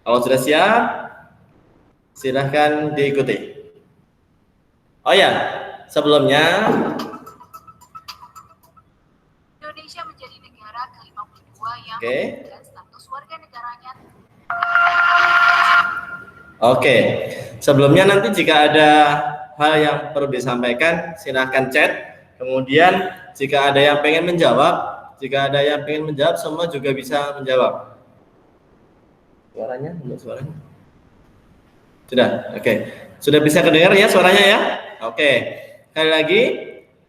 Kalau sudah siap, silahkan diikuti. Oh ya, sebelumnya Indonesia menjadi negara ke-52 yang Oke. memberikan status warga negaranya. Oke, sebelumnya nanti jika ada hal yang perlu disampaikan, silahkan chat. Kemudian jika ada yang pengen menjawab, semua juga bisa menjawab. Suaranya, suaranya. Sudah, oke. Sudah bisa kedengar ya suaranya ya? Oke. Sekali lagi,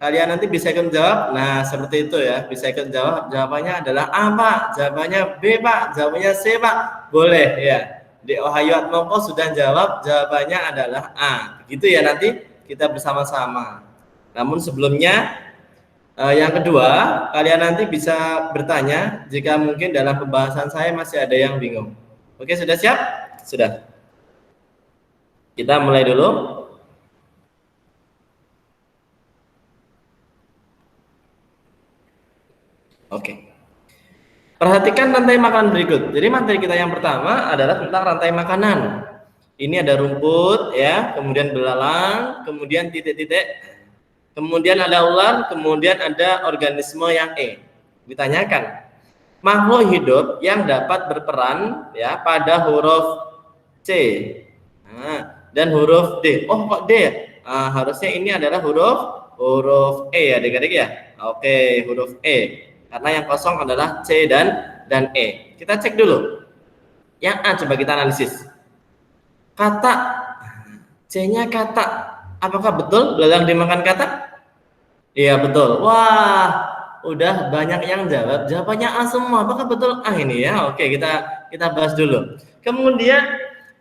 kalian nanti bisa ikut menjawab. Nah, seperti itu ya, bisa ikut menjawab. Jawabannya adalah A, Pak. Jawabannya B, Pak. Jawabannya C, Pak. Boleh ya. Di Ohio Atmoko sudah jawab, jawabannya adalah A. Begitu ya, nanti kita bersama-sama. Namun sebelumnya yang kedua, kalian nanti bisa bertanya jika mungkin dalam pembahasan saya masih ada yang bingung. Oke, sudah siap? Sudah. Kita mulai dulu. Oke. Perhatikan rantai makanan berikut. Jadi materi kita yang pertama adalah tentang rantai makanan. Ini ada rumput ya, kemudian belalang, kemudian titik-titik, kemudian ada ular, kemudian ada organisme yang Ditanyakan, makhluk hidup yang dapat berperan ya pada huruf C dan huruf D. Oh, kok D? Harusnya ini adalah huruf E ya, adik-adik ya. Oke, huruf E. Karena yang kosong adalah C dan E. Kita cek dulu. Yang A coba kita analisis. Kata, C-nya kata. Apakah betul belalang dimakan kata? Iya betul. Wah, udah banyak yang jawab. Jawabannya A semua. Apakah betul A ini ya? Oke, kita bahas dulu. Kemudian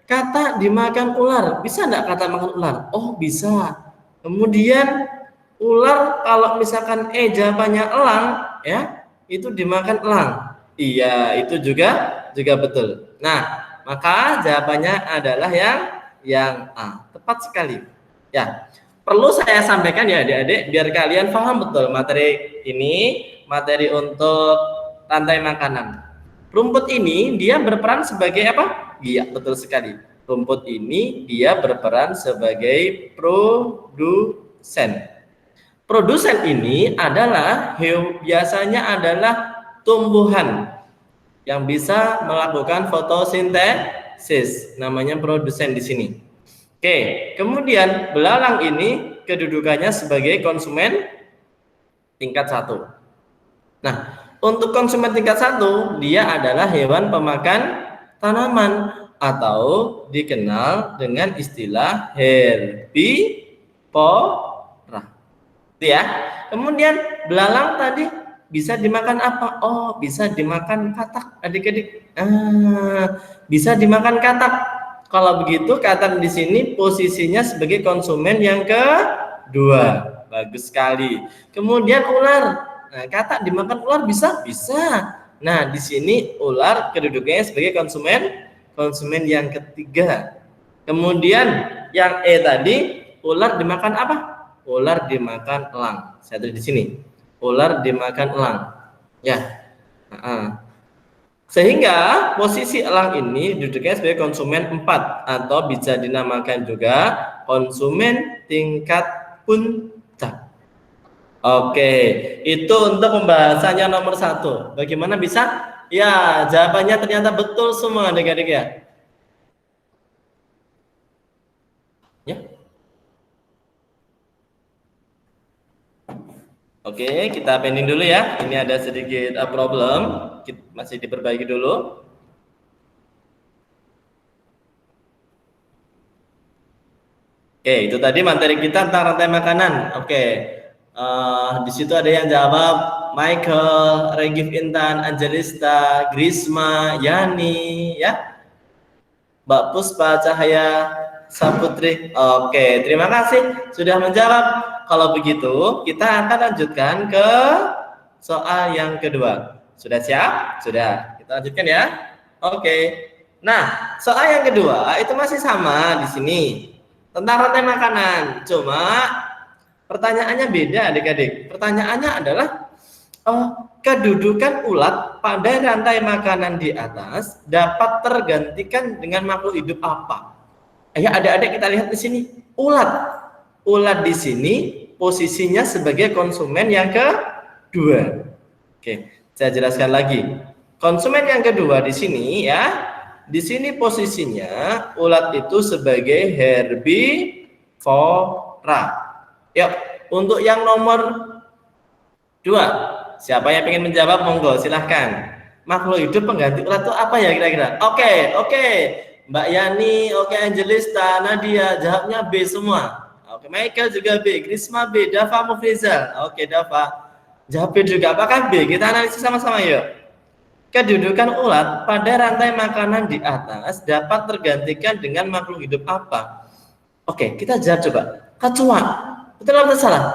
kata dimakan ular. Bisa enggak kata makan ular? Oh, bisa. Kemudian ular kalau misalkan jawabannya elang ya, itu dimakan elang. Iya, itu juga betul. Nah, maka jawabannya adalah yang A. Tepat sekali. Ya. Perlu saya sampaikan ya adik-adik biar kalian paham betul materi ini, materi untuk rantai makanan. Rumput ini dia berperan sebagai apa? Iya, betul sekali. Rumput ini dia berperan sebagai produsen. Produsen ini biasanya adalah tumbuhan yang bisa melakukan fotosintesis, namanya produsen di sini. Oke, kemudian belalang ini kedudukannya sebagai konsumen tingkat 1. Nah, untuk konsumen tingkat 1, dia adalah hewan pemakan tanaman atau dikenal dengan istilah herbivora. Itu ya. Kemudian belalang tadi bisa dimakan apa? Oh, bisa dimakan katak, adik-adik. Bisa dimakan katak. Kalau begitu, katak di sini posisinya sebagai konsumen yang kedua. Bagus sekali. Kemudian ular. Nah, katak dimakan ular bisa? Bisa. Nah, di sini ular kedudukannya sebagai konsumen yang ketiga. Kemudian yang tadi, ular dimakan apa? Ular dimakan elang. Saya tulis di sini. Ular dimakan elang. Ya. Sehingga posisi elang ini duduknya sebagai konsumen 4 atau bisa dinamakan juga konsumen tingkat puncak. Oke, itu untuk pembahasannya nomor 1. Bagaimana bisa? Ya, jawabannya ternyata betul semua adik-adik ya. Ya. Oke, kita pending dulu ya. Ini ada sedikit problem, masih diperbaiki dulu. Oke, itu tadi materi kita tentang rantai makanan. Oke, di situ ada yang jawab Michael, Regif Intan, Angelista, Grisma, Yani, ya, Mbak Puspa Cahaya Saputri. Oke, terima kasih sudah menjawab. Kalau begitu, kita akan lanjutkan ke soal yang kedua. Sudah siap? Sudah. Kita lanjutkan ya. Oke. Nah, soal yang kedua itu masih sama di sini. Tentang rantai makanan. Cuma pertanyaannya beda adik-adik. Pertanyaannya adalah Kedudukan ulat pada rantai makanan di atas dapat tergantikan dengan makhluk hidup apa? Ya, adik-adik kita lihat di sini, ulat. Ulat di sini posisinya sebagai konsumen yang kedua. Oke, saya jelaskan lagi. Konsumen yang kedua di sini ya. Di sini posisinya ulat itu sebagai herbivora. Yuk, untuk yang nomor 2, siapa yang ingin menjawab? Monggo, silahkan. Makhluk hidup pengganti ulat itu apa ya kira-kira? Oke. Mbak Yani, oke, Angelista, Nadia, jawabnya B semua. Oke, Michael juga B, Grisma B, Dava Mufrizal. Oke, Dava. Jawab B juga. Apakah B? Kita analisis sama-sama yuk. Kedudukan ulat pada rantai makanan di atas dapat tergantikan dengan makhluk hidup apa? Oke, kita jawab coba. Kecoa. Betul atau salah?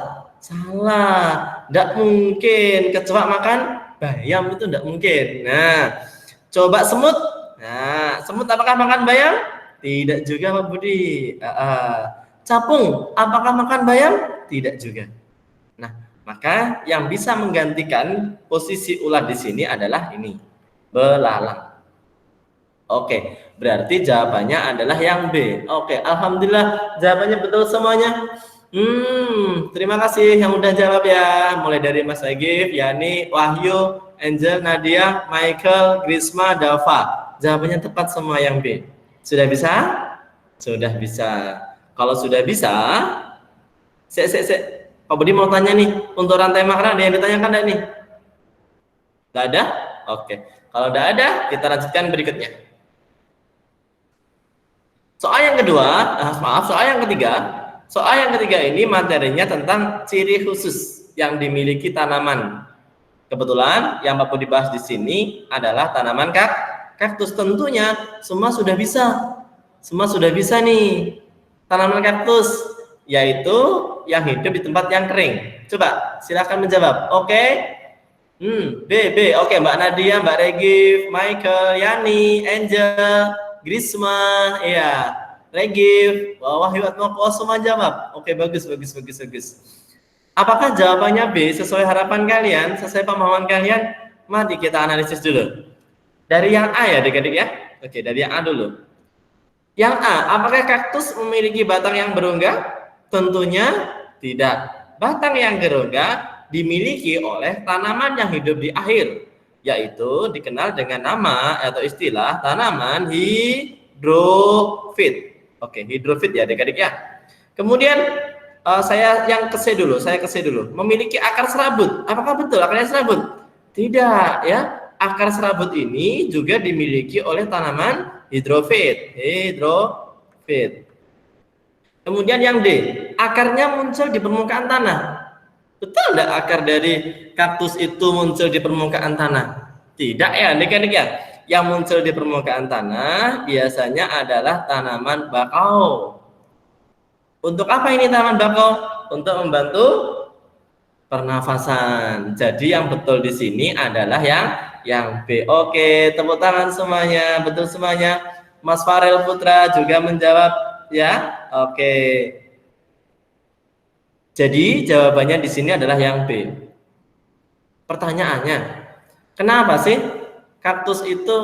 Salah. Tidak mungkin kecoa makan bayam, itu tidak mungkin. Nah, coba semut. Nah, semut apakah makan bayam? Tidak juga, Pak Budi. Capung apakah makan bayam? Tidak juga. Nah, maka yang bisa menggantikan posisi ulat di sini adalah ini, belalang. Oke, berarti jawabannya adalah yang B. Oke, alhamdulillah jawabannya betul semuanya. Terima kasih yang udah jawab ya. Mulai dari Mas Agif, Yani, Wahyu, Angel, Nadia, Michael, Grisma, Dava. Jawabannya tepat semua yang B. Sudah bisa? Sudah bisa. Kalau sudah bisa, Pak Budi mau tanya nih, untuk rantai makanan ada yang ditanyakan enggak nih? Enggak ada? Oke. Kalau enggak ada, kita lanjutkan berikutnya. Soal yang kedua, soal yang ketiga. Soal yang ketiga ini materinya tentang ciri khusus yang dimiliki tanaman. Kebetulan yang Pak Budi bahas di sini adalah tanaman kaktus. Tentunya semua sudah bisa. Semua sudah bisa nih. Tanaman kaktus, yaitu yang hidup di tempat yang kering. Coba silakan menjawab. Oke. B. Oke, Mbak Nadia, Mbak Regif, Michael, Yani, Angel, Grisma, ya, Regif, Wahyu Atmoko, semua jawab. Oke, bagus. Apakah jawabannya B sesuai harapan kalian, sesuai pemahaman kalian? Mari kita analisis dulu. Dari yang A ya, adik-adik ya. Oke, dari yang A dulu. Yang A, apakah kaktus memiliki batang yang berongga? Tentunya tidak. Batang yang berongga dimiliki oleh tanaman yang hidup di air, yaitu dikenal dengan nama atau istilah tanaman hidrofit. Oke, hidrofit ya adik-adik ya. Kemudian saya ke C dulu. Memiliki akar serabut. Apakah betul akarnya serabut? Tidak ya. Akar serabut ini juga dimiliki oleh tanaman hidrofit. Kemudian yang D, akarnya muncul di permukaan tanah. Betul enggak akar dari kaktus itu muncul di permukaan tanah? Tidak ya, adik-adik ya. Yang muncul di permukaan tanah biasanya adalah tanaman bakau. Untuk apa ini tanaman bakau? Untuk membantu pernafasan. Jadi yang betul di sini adalah yang B. Oke, tepuk tangan semuanya. Betul semuanya. Mas Farel Putra juga menjawab ya. Oke. Jadi jawabannya di sini adalah yang B. Pertanyaannya, kenapa sih kaktus itu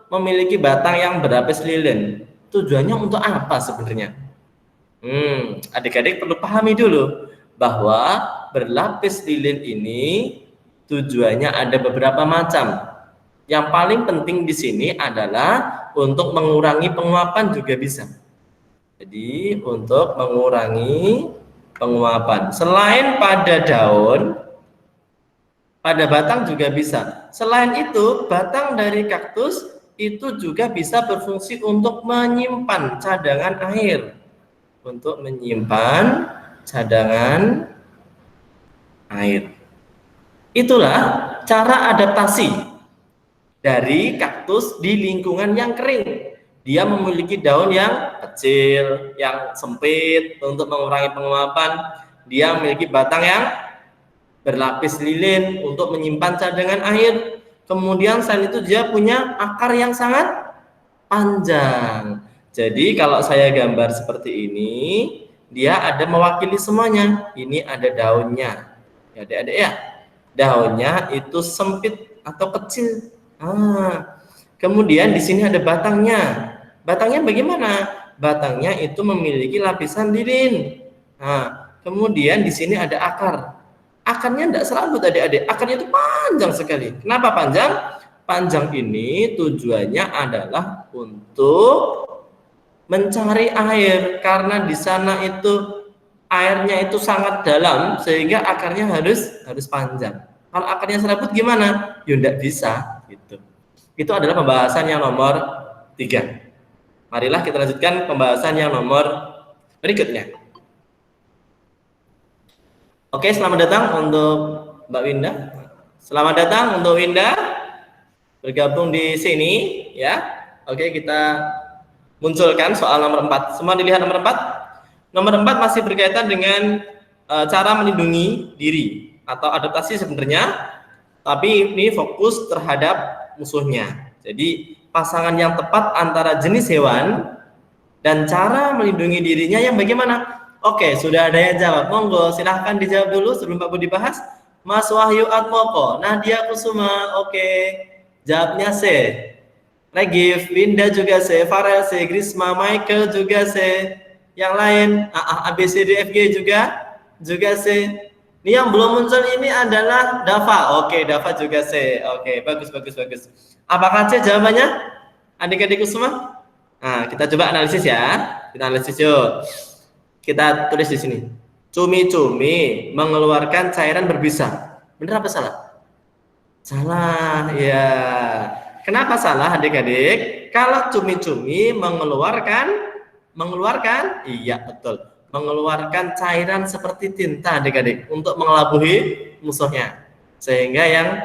memiliki batang yang berlapis lilin? Tujuannya untuk apa sebenarnya? Adik-adik perlu pahami dulu bahwa berlapis lilin ini tujuannya ada beberapa macam. Yang paling penting di sini adalah untuk mengurangi penguapan juga bisa. Jadi untuk mengurangi penguapan. Selain pada daun, pada batang juga bisa. Selain itu, batang dari kaktus itu juga bisa berfungsi untuk menyimpan cadangan air. Untuk menyimpan cadangan air. Itulah cara adaptasi dari kaktus di lingkungan yang kering. Dia memiliki daun yang kecil, yang sempit untuk mengurangi penguapan. Dia memiliki batang yang berlapis lilin untuk menyimpan cadangan air. Kemudian selain itu dia punya akar yang sangat panjang. Jadi kalau saya gambar seperti ini, dia ada mewakili semuanya. Ini ada daunnya. Ya adik-adik ya. daunnya itu sempit atau kecil. Kemudian di sini ada batangnya. Batangnya bagaimana? Batangnya itu memiliki lapisan lilin. Kemudian di sini ada akar. Akarnya tidak serabut adik-adik. Akarnya itu panjang sekali. Kenapa panjang? Panjang ini tujuannya adalah untuk mencari air, karena di sana itu airnya itu sangat dalam sehingga akarnya harus panjang. Kalau akarnya serabut gimana? Ya tidak bisa gitu. Itu adalah pembahasan yang nomor 3. Marilah kita lanjutkan pembahasan yang nomor berikutnya. Oke, selamat datang untuk Mbak Winda. Selamat datang untuk Winda bergabung di sini ya. Oke, kita munculkan soal nomor 4. Semua dilihat nomor 4. Nomor 4 masih berkaitan dengan cara melindungi diri atau adaptasi sebenarnya, tapi ini fokus terhadap musuhnya. Jadi pasangan yang tepat antara jenis hewan dan cara melindungi dirinya yang bagaimana? Oke, sudah ada yang jawab. Monggo, silahkan dijawab dulu sebelum Pak Budi bahas. Mas Wahyu Atmoko, Nadia Kusuma, oke. Jawabnya C. Regif, Winda juga C, Farel C, Grisma, Michael juga C. Yang lain, ABCDFG juga C. Ini yang belum muncul ini adalah Dava. Oke, Dava juga C. Oke, bagus. Apakah C jawabannya? Adik-adikku semua? Nah, kita coba analisis ya. Kita analisis yuk. Kita tulis di sini. Cumi-cumi mengeluarkan cairan berbisa. Benar apa salah? Salah, ya. Kenapa salah adik-adik? Kalau cumi-cumi mengeluarkan, iya betul, mengeluarkan cairan seperti tinta adik-adik untuk mengelabui musuhnya. Sehingga yang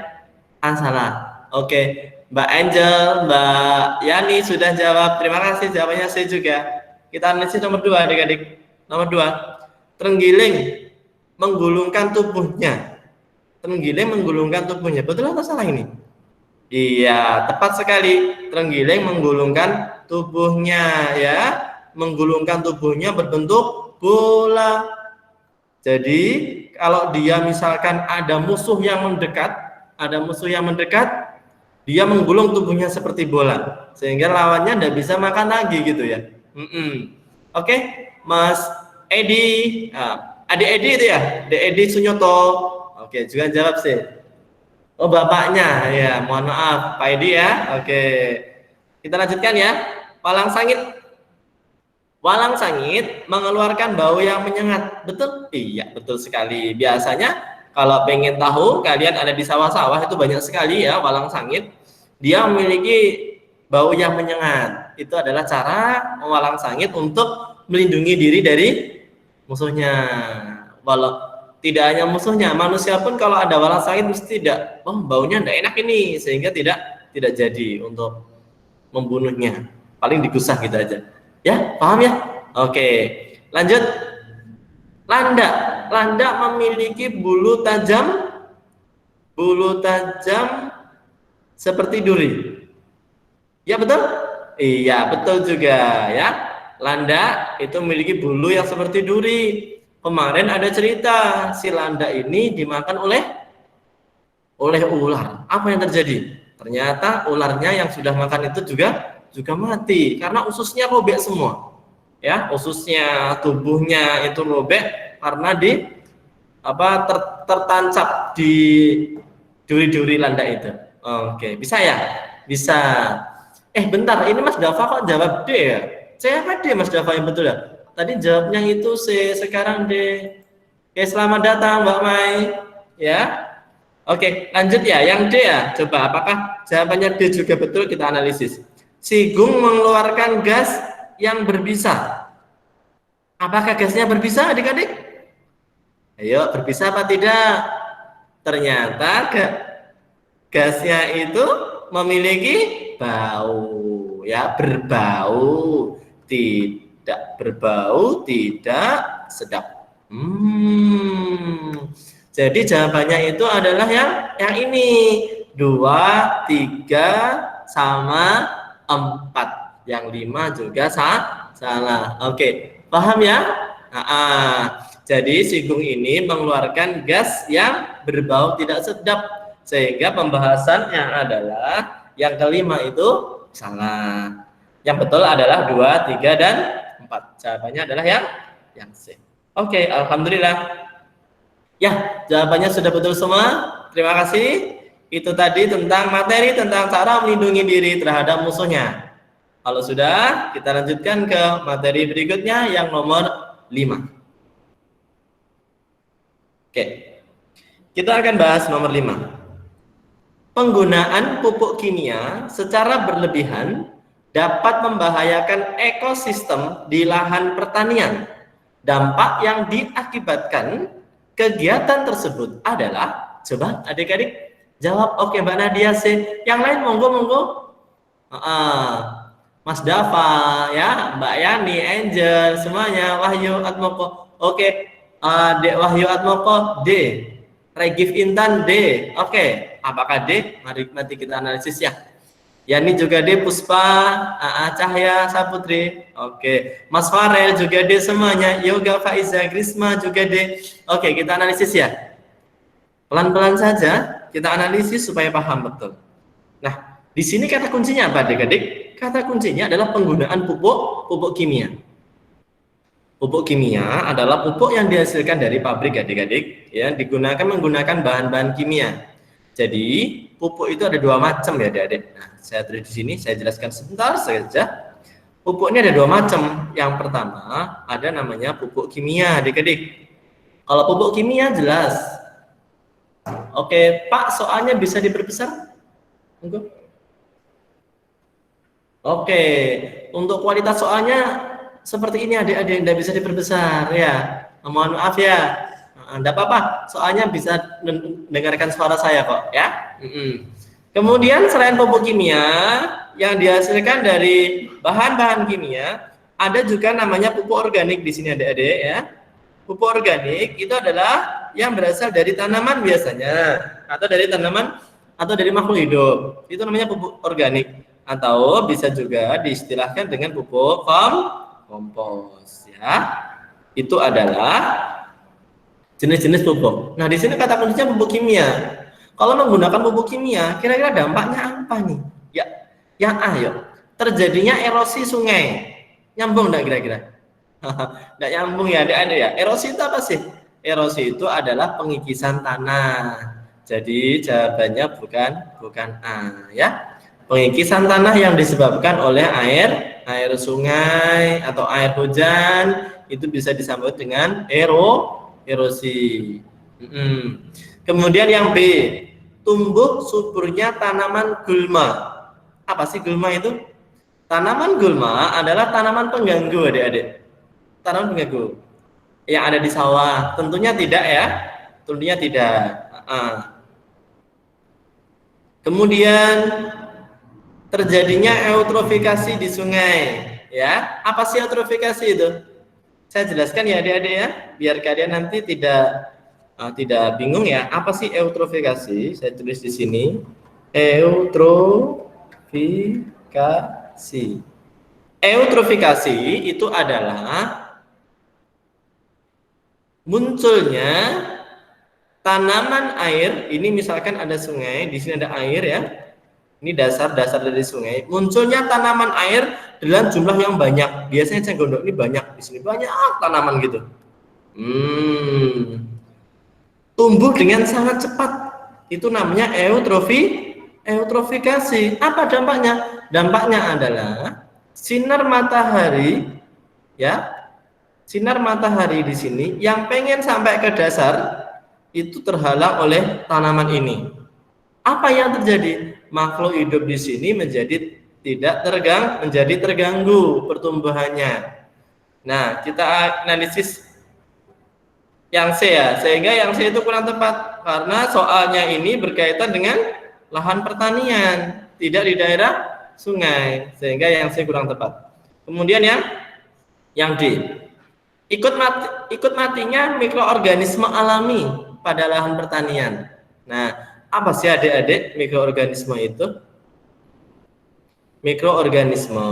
salah. Oke, Mbak Angel, Mbak Yani sudah jawab. Terima kasih, jawabannya C juga. Kita analisis nomor 2 adik-adik. Nomor 2, terenggiling menggulungkan tubuhnya. Terenggiling menggulungkan tubuhnya. Betul atau salah ini? Iya, tepat sekali. Terenggiling menggulungkan tubuhnya ya. Menggulungkan tubuhnya berbentuk bola. Jadi, kalau dia misalkan ada musuh yang mendekat, dia menggulung tubuhnya seperti bola. Sehingga lawannya tidak bisa makan lagi gitu ya. Oke, Mas Edi. Adik Edi itu ya? Adik Edi Sunyoto. Oke, juga jawab sih. Oh, bapaknya ya, mohon maaf Pak Edi ya. Oke, kita lanjutkan ya. Walang sangit mengeluarkan bau yang menyengat. Betul? Iya, betul sekali. Biasanya kalau pengen tahu, kalian ada di sawah-sawah itu banyak sekali ya walang sangit. Dia memiliki bau yang menyengat. Itu adalah cara walang sangit untuk melindungi diri dari musuhnya. Walau tidak hanya musuhnya, manusia pun kalau ada walang sangit mesti tidak, baunya tidak enak ini, sehingga tidak jadi untuk membunuhnya. Paling digusah gitu aja. Ya, paham ya? Oke, lanjut. Landa memiliki bulu tajam seperti duri. Ya betul? Iya, betul juga ya. Landa itu memiliki bulu yang seperti duri. Kemarin ada cerita si landa ini dimakan oleh ular. Apa yang terjadi? Ternyata ularnya yang sudah makan itu juga mati karena ususnya robek semua. Ya, ususnya, tubuhnya itu robek karena tertancap di duri-duri landa itu. Oke, bisa ya? Bisa. Bentar, ini Mas Dava kok jawab D ya? C apa D Mas Dava yang betul ya? Tadi jawabnya itu C, sekarang D. Oke, selamat datang Mbak Mai. Ya. Oke, lanjut ya. Yang D ya. Coba apakah jawabannya D juga betul, kita analisis. Sigung mengeluarkan gas yang berbisa. Apakah gasnya berbisa adik-adik? Ayo, berbisa apa tidak? Ternyata gasnya itu memiliki bau. Ya, berbau. Tidak berbau, tidak sedap. Jadi jawabannya itu adalah yang ini. 2, 3, sama 4. Yang 5 juga salah. Oke, paham ya? Jadi sigung ini mengeluarkan gas yang berbau tidak sedap. Sehingga pembahasannya adalah yang kelima itu salah. Yang betul adalah 2, 3, dan 4. Jawabannya adalah yang C. Oke, alhamdulillah. Ya, jawabannya sudah betul semua. Terima kasih. Itu tadi tentang materi tentang cara melindungi diri terhadap musuhnya. Kalau sudah, kita lanjutkan ke materi berikutnya yang nomor 5. Oke. Kita akan bahas nomor 5. Penggunaan pupuk kimia secara berlebihan dapat membahayakan ekosistem di lahan pertanian. Dampak yang diakibatkan kegiatan tersebut adalah, coba adik-adik jawab. Oke, Mbak Nadia C. Yang lain monggo. Mas Dava, ya, Mbak Yani, Angel, semuanya, Wahyu Atmoko. Oke, Dek Wahyu Atmoko D. Regif Intan D. Oke, apakah D? Mari kita analisis ya. Yani juga D, Puspa, Cahya Saputri. Oke, Mas Farel juga D semuanya. Yoga Faiza Grisma juga D. Oke, kita analisis ya. Pelan-pelan saja kita analisis supaya paham betul. Nah, di sini kata kuncinya apa, adik-adik? Kata kuncinya adalah penggunaan pupuk kimia. Pupuk kimia adalah pupuk yang dihasilkan dari pabrik, adik-adik, ya, menggunakan bahan-bahan kimia. Jadi pupuk itu ada 2 macam ya, adik-adik. Nah, saya tulis di sini, saya jelaskan sebentar saja. Pupuk ini ada 2 macam. Yang pertama ada namanya pupuk kimia, adik-adik. Kalau pupuk kimia jelas. Oke, Pak, soalnya bisa diperbesar? Oke, untuk kualitas soalnya seperti ini, adik-adik, tidak bisa diperbesar ya. Mohon maaf ya. Tidak apa-apa, soalnya bisa mendengarkan suara saya kok ya. Kemudian selain pupuk kimia yang dihasilkan dari bahan-bahan kimia, ada juga namanya pupuk organik di sini, adik-adik ya. Pupuk organik itu adalah yang berasal dari tanaman biasanya, atau dari tanaman atau dari makhluk hidup. Itu namanya pupuk organik, atau bisa juga diistilahkan dengan pupuk kompos ya. Itu adalah jenis-jenis pupuk. Nah, di sini kata kuncinya pupuk kimia. Kalau menggunakan pupuk kimia, kira-kira dampaknya apa nih? Ya, yang A, yuk. Terjadinya erosi sungai. Nyambung enggak kira-kira? Enggak nyambung ya, adik-adik ya. Erosi itu apa sih? Erosi itu adalah pengikisan tanah. Jadi jawabannya bukan A ya. Pengikisan tanah yang disebabkan oleh air sungai atau air hujan itu bisa disambut dengan erosi. Kemudian yang B, tumbuh suburnya tanaman gulma. Apa sih gulma itu? Tanaman gulma adalah tanaman pengganggu, adik-adik. Tanaman pengganggu yang ada di sawah. Tentunya tidak ya. Tentunya tidak. Kemudian terjadinya eutrofikasi di sungai. Ya, apa sih eutrofikasi itu? Saya jelaskan ya, adik-adik ya, biar kalian nanti tidak bingung ya. Apa sih eutrofikasi? Saya tulis di sini. Eutrofikasi. Eutrofikasi itu adalah munculnya tanaman air. Ini misalkan ada sungai, di sini ada air ya. Ini dasar-dasar dari sungai. Munculnya tanaman air dalam jumlah yang banyak. Biasanya cenggondok ini banyak, di sini banyak tanaman gitu. Tumbuh dengan sangat cepat. Itu namanya eutrofikasi. Apa dampaknya? Dampaknya adalah sinar matahari ya. Sinar matahari di sini yang pengen sampai ke dasar itu terhalang oleh tanaman ini. Apa yang terjadi? Makhluk hidup di sini menjadi terganggu pertumbuhannya. Nah, kita analisis yang C ya, sehingga yang C itu kurang tepat karena soalnya ini berkaitan dengan lahan pertanian, tidak di daerah sungai, sehingga yang C kurang tepat. Kemudian yang D, ikut matinya mikroorganisme alami pada lahan pertanian. Nah, apa sih adik-adik mikroorganisme itu? Mikroorganisme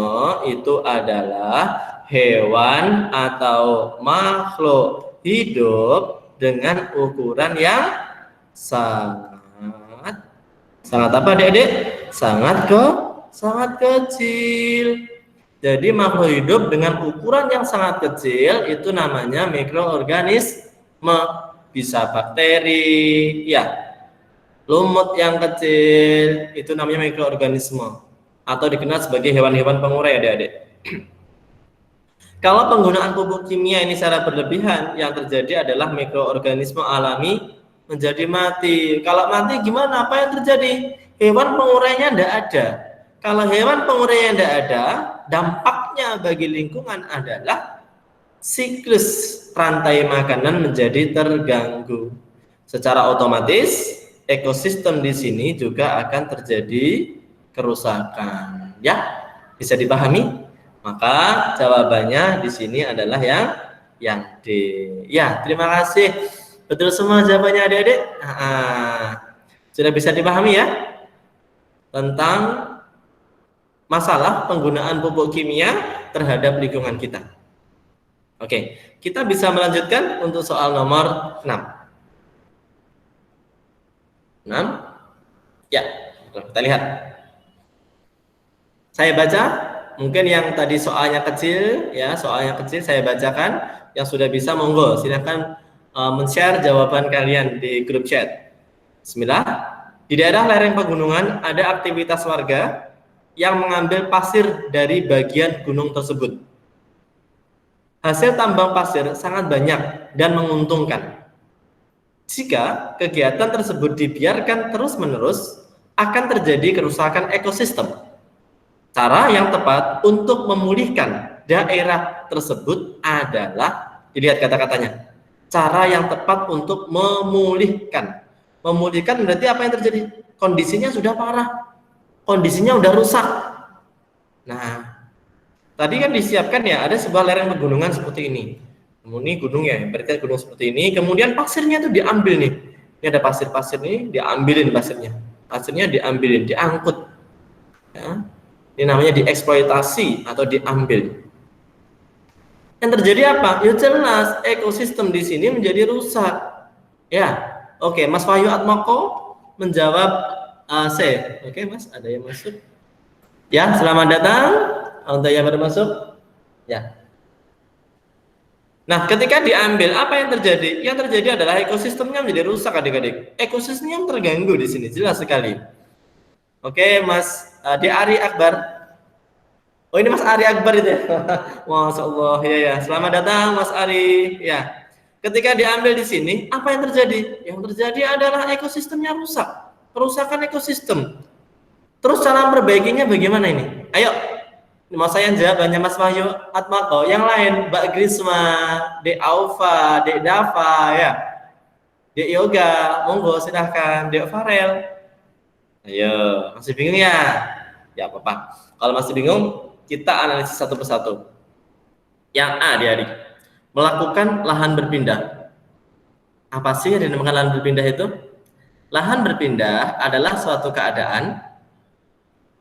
itu adalah hewan atau makhluk hidup dengan ukuran yang sangat sangat apa adik-adik? Sangat kecil. Jadi makhluk hidup dengan ukuran yang sangat kecil itu namanya mikroorganisme. Bisa bakteri, ya, lumut yang kecil itu namanya mikroorganisme atau dikenal sebagai hewan-hewan pengurai adik-adik. Kalau penggunaan pupuk kimia ini secara berlebihan, yang terjadi adalah mikroorganisme alami menjadi mati. Kalau mati gimana? Apa yang terjadi? Hewan pengurainya tidak ada. Kalau hewan pengurainya tidak ada, dampaknya bagi lingkungan adalah siklus rantai makanan menjadi terganggu. Secara otomatis ekosistem di sini juga akan terjadi kerusakan. Ya, bisa dipahami? Maka jawabannya di sini adalah yang D. Ya, terima kasih. Betul semua jawabannya adik-adik. Sudah bisa dipahami ya tentang masalah penggunaan pupuk kimia terhadap lingkungan kita. Oke, kita bisa melanjutkan untuk soal nomor 6. 6. Ya, kita lihat. Saya baca, mungkin yang tadi soalnya kecil, ya, soalnya kecil saya bacakan. Yang sudah bisa monggo, silahkan men-share jawaban kalian di grup chat. Bismillah. Di daerah lereng pegunungan ada aktivitas warga yang mengambil pasir dari bagian gunung tersebut. Hasil tambang pasir sangat banyak dan menguntungkan. Jika kegiatan tersebut dibiarkan terus-menerus, akan terjadi kerusakan ekosistem. Cara yang tepat untuk memulihkan daerah tersebut adalah, dilihat kata-katanya, cara yang tepat untuk memulihkan. Memulihkan berarti apa yang terjadi? Kondisinya sudah parah, kondisinya sudah rusak. Nah, tadi kan disiapkan ya, ada sebuah lereng pegunungan seperti ini. Ini gunung ya, berarti gunung seperti ini. Kemudian pasirnya itu diambil nih. Ini ada pasir-pasir nih, diambilin pasirnya. Pasirnya diambilin, diangkut. Ya. Ini namanya dieksploitasi atau diambil. Yang terjadi apa? Ya jelas, ekosistem di sini menjadi rusak. Ya, oke. Mas Wahyu Atmoko menjawab C. Oke, Mas, ada yang masuk? Ya, selamat datang. Untuk yang baru masuk, ya. Nah, ketika diambil, apa yang terjadi? Yang terjadi adalah ekosistemnya menjadi rusak, adik-adik. Ekosistemnya terganggu di sini, jelas sekali. Oke, Mas Ari Akbar. Oh, ini Mas Ari Akbar itu ya. Masya Allah, ya. Selamat datang, Mas Ari. Ya. Ketika diambil di sini, apa yang terjadi? Yang terjadi adalah ekosistemnya rusak, kerusakan ekosistem. Terus cara perbaikinya bagaimana ini? Ayo. Mas saya jawabannya Mas Wahyu Atmako, yang lain Mbak Grisma, Dek Aufa, Dek Dava, ya, Dek Yoga, monggo silahkan, Dek Farel. Ayo, masih bingung ya? Ya apa-apa. Kalau masih bingung, kita analisis satu persatu. Yang A, adik-adik, melakukan lahan berpindah. Apa sih yang dinamakan lahan berpindah itu? Lahan berpindah adalah suatu keadaan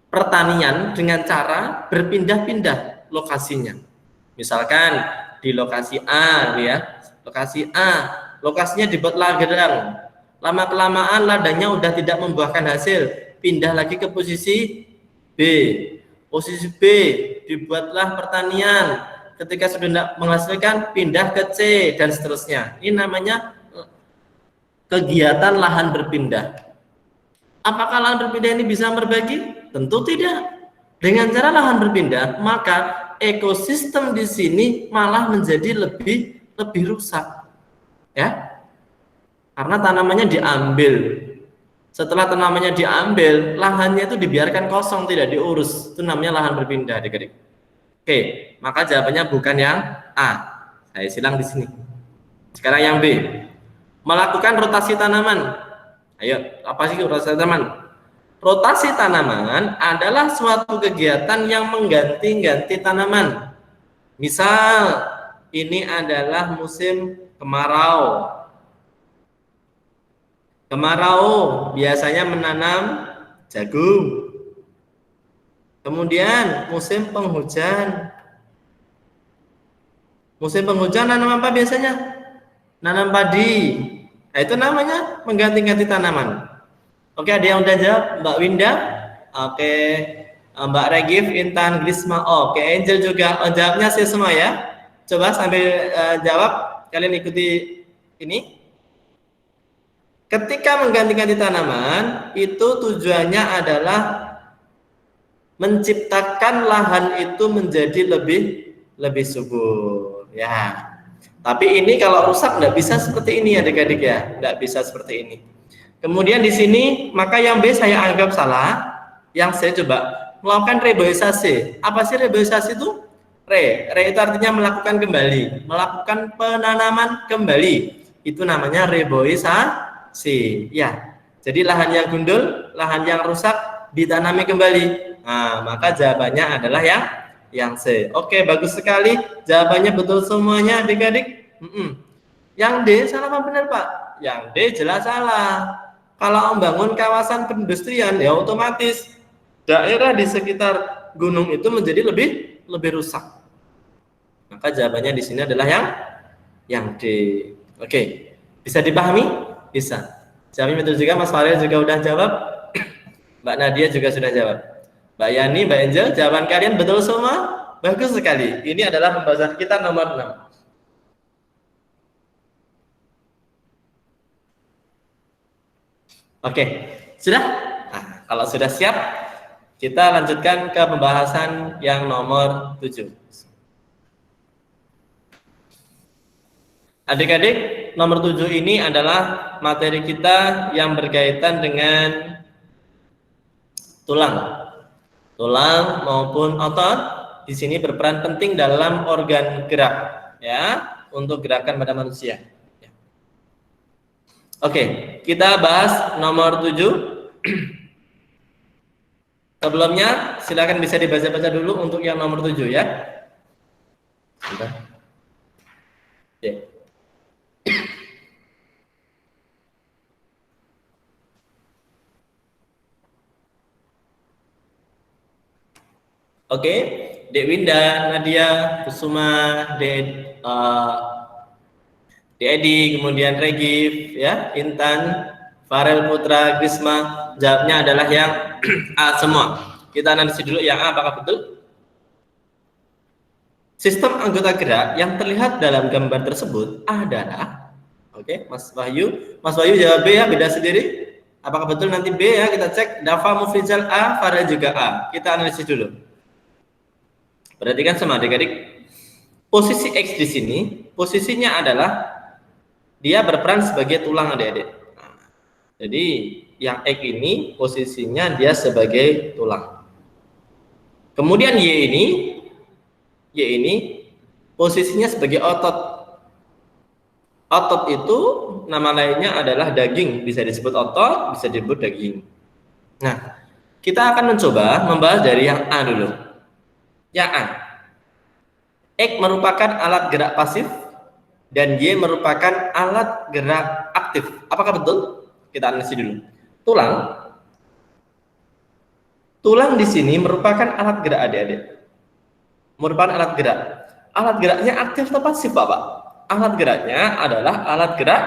pertanian dengan cara berpindah-pindah lokasinya. Misalkan di lokasi A, ya, lokasi A, lokasinya dibuat ladang. Lama-kelamaan ladangnya udah tidak membuahkan hasil, pindah lagi ke posisi B. Posisi B dibuatlah pertanian. Ketika sudah tidak menghasilkan, pindah ke C dan seterusnya. Ini namanya kegiatan lahan berpindah. Apakah lahan berpindah ini bisa berbagi? Tentu tidak. Dengan cara lahan berpindah, maka ekosistem di sini malah menjadi lebih rusak. Ya. Karena tanamannya diambil. Setelah tanamannya diambil, lahannya itu dibiarkan kosong, tidak diurus. Itu namanya lahan berpindah, adik-adik. Oke, maka jawabannya bukan yang A. Saya silang di sini. Sekarang yang B. Melakukan rotasi tanaman. Ayo, apa sih rotasi tanaman? Rotasi tanaman adalah suatu kegiatan yang mengganti-ganti tanaman. Misal, ini adalah musim kemarau. Kemarau biasanya menanam jagung. Kemudian musim penghujan. Musim penghujan nanam apa biasanya? Nanam padi. Nah, itu namanya mengganti-ganti tanaman. Oke, ada yang udah jawab? Mbak Winda? Oke. Mbak Regif, Intan, Grisma. Oke, Angel juga. Oh, jawabnya sih semua ya. Coba sambil jawab, kalian ikuti ini. Ketika mengganti-ganti tanaman, itu tujuannya adalah menciptakan lahan itu menjadi lebih subur. Ya. Tapi ini kalau rusak nggak bisa seperti ini adik-adik ya, nggak bisa seperti ini. Kemudian di sini maka yang B saya anggap salah, yang C coba melakukan reboisasi. Apa sih reboisasi itu? Re itu artinya melakukan kembali, melakukan penanaman kembali. Itu namanya reboisasi. Ya. Jadi lahan yang gundul, lahan yang rusak ditanami kembali. Nah, maka jawabannya adalah yang C. Oke, bagus sekali. Jawabannya betul semuanya adik-adik. Yang D salah apa benar Pak? Yang D jelas salah. Kalau membangun kawasan perindustrian ya otomatis daerah di sekitar gunung itu menjadi lebih rusak. Maka jawabannya di sini adalah yang D. Oke, bisa dipahami? Bisa. Jawabannya betul juga. Mas Farel juga udah jawab. Mbak Nadia juga sudah jawab. Mbak Yani, Mbak Angel, jawaban kalian betul semua? Bagus sekali. Ini adalah pembahasan kita nomor 6. Oke, sudah? Nah, kalau sudah siap, kita lanjutkan ke pembahasan yang nomor 7. Adik-adik, nomor 7 ini adalah materi kita yang berkaitan dengan tulang maupun otot. Di sini berperan penting dalam organ gerak, ya, untuk gerakan pada manusia. Oke, kita bahas nomor 7. Sebelumnya, silakan bisa dibaca-baca dulu untuk yang nomor 7 ya. Oke, Dek Winda, Nadia, Kusuma, Dek Edi, kemudian Regif, ya, Intan, Farel Putra, Grisma, jawabnya adalah yang A semua. Kita analisis dulu yang A apakah betul? Sistem anggota gerak yang terlihat dalam gambar tersebut adalah, oke, Mas Wahyu jawab B ya, beda sendiri. Apakah betul nanti B ya, kita cek. Dafa Mufrizal A, Farel juga A. Kita analisis dulu. Perhatikan sama adik-adik. Posisi X di sini, posisinya adalah dia berperan sebagai tulang adik-adik. Nah, jadi yang X ini posisinya dia sebagai tulang. Kemudian Y ini posisinya sebagai otot. Otot itu nama lainnya adalah daging, bisa disebut otot, bisa disebut daging. Nah, kita akan mencoba membahas dari yang A dulu. Yang A. X merupakan alat gerak pasif dan Y merupakan alat gerak aktif. Apakah betul? Kita analisis dulu. Tulang di sini merupakan alat gerak adik-adik. Merupakan alat gerak. Alat geraknya aktif atau pasif, Bapak? Alat geraknya adalah alat gerak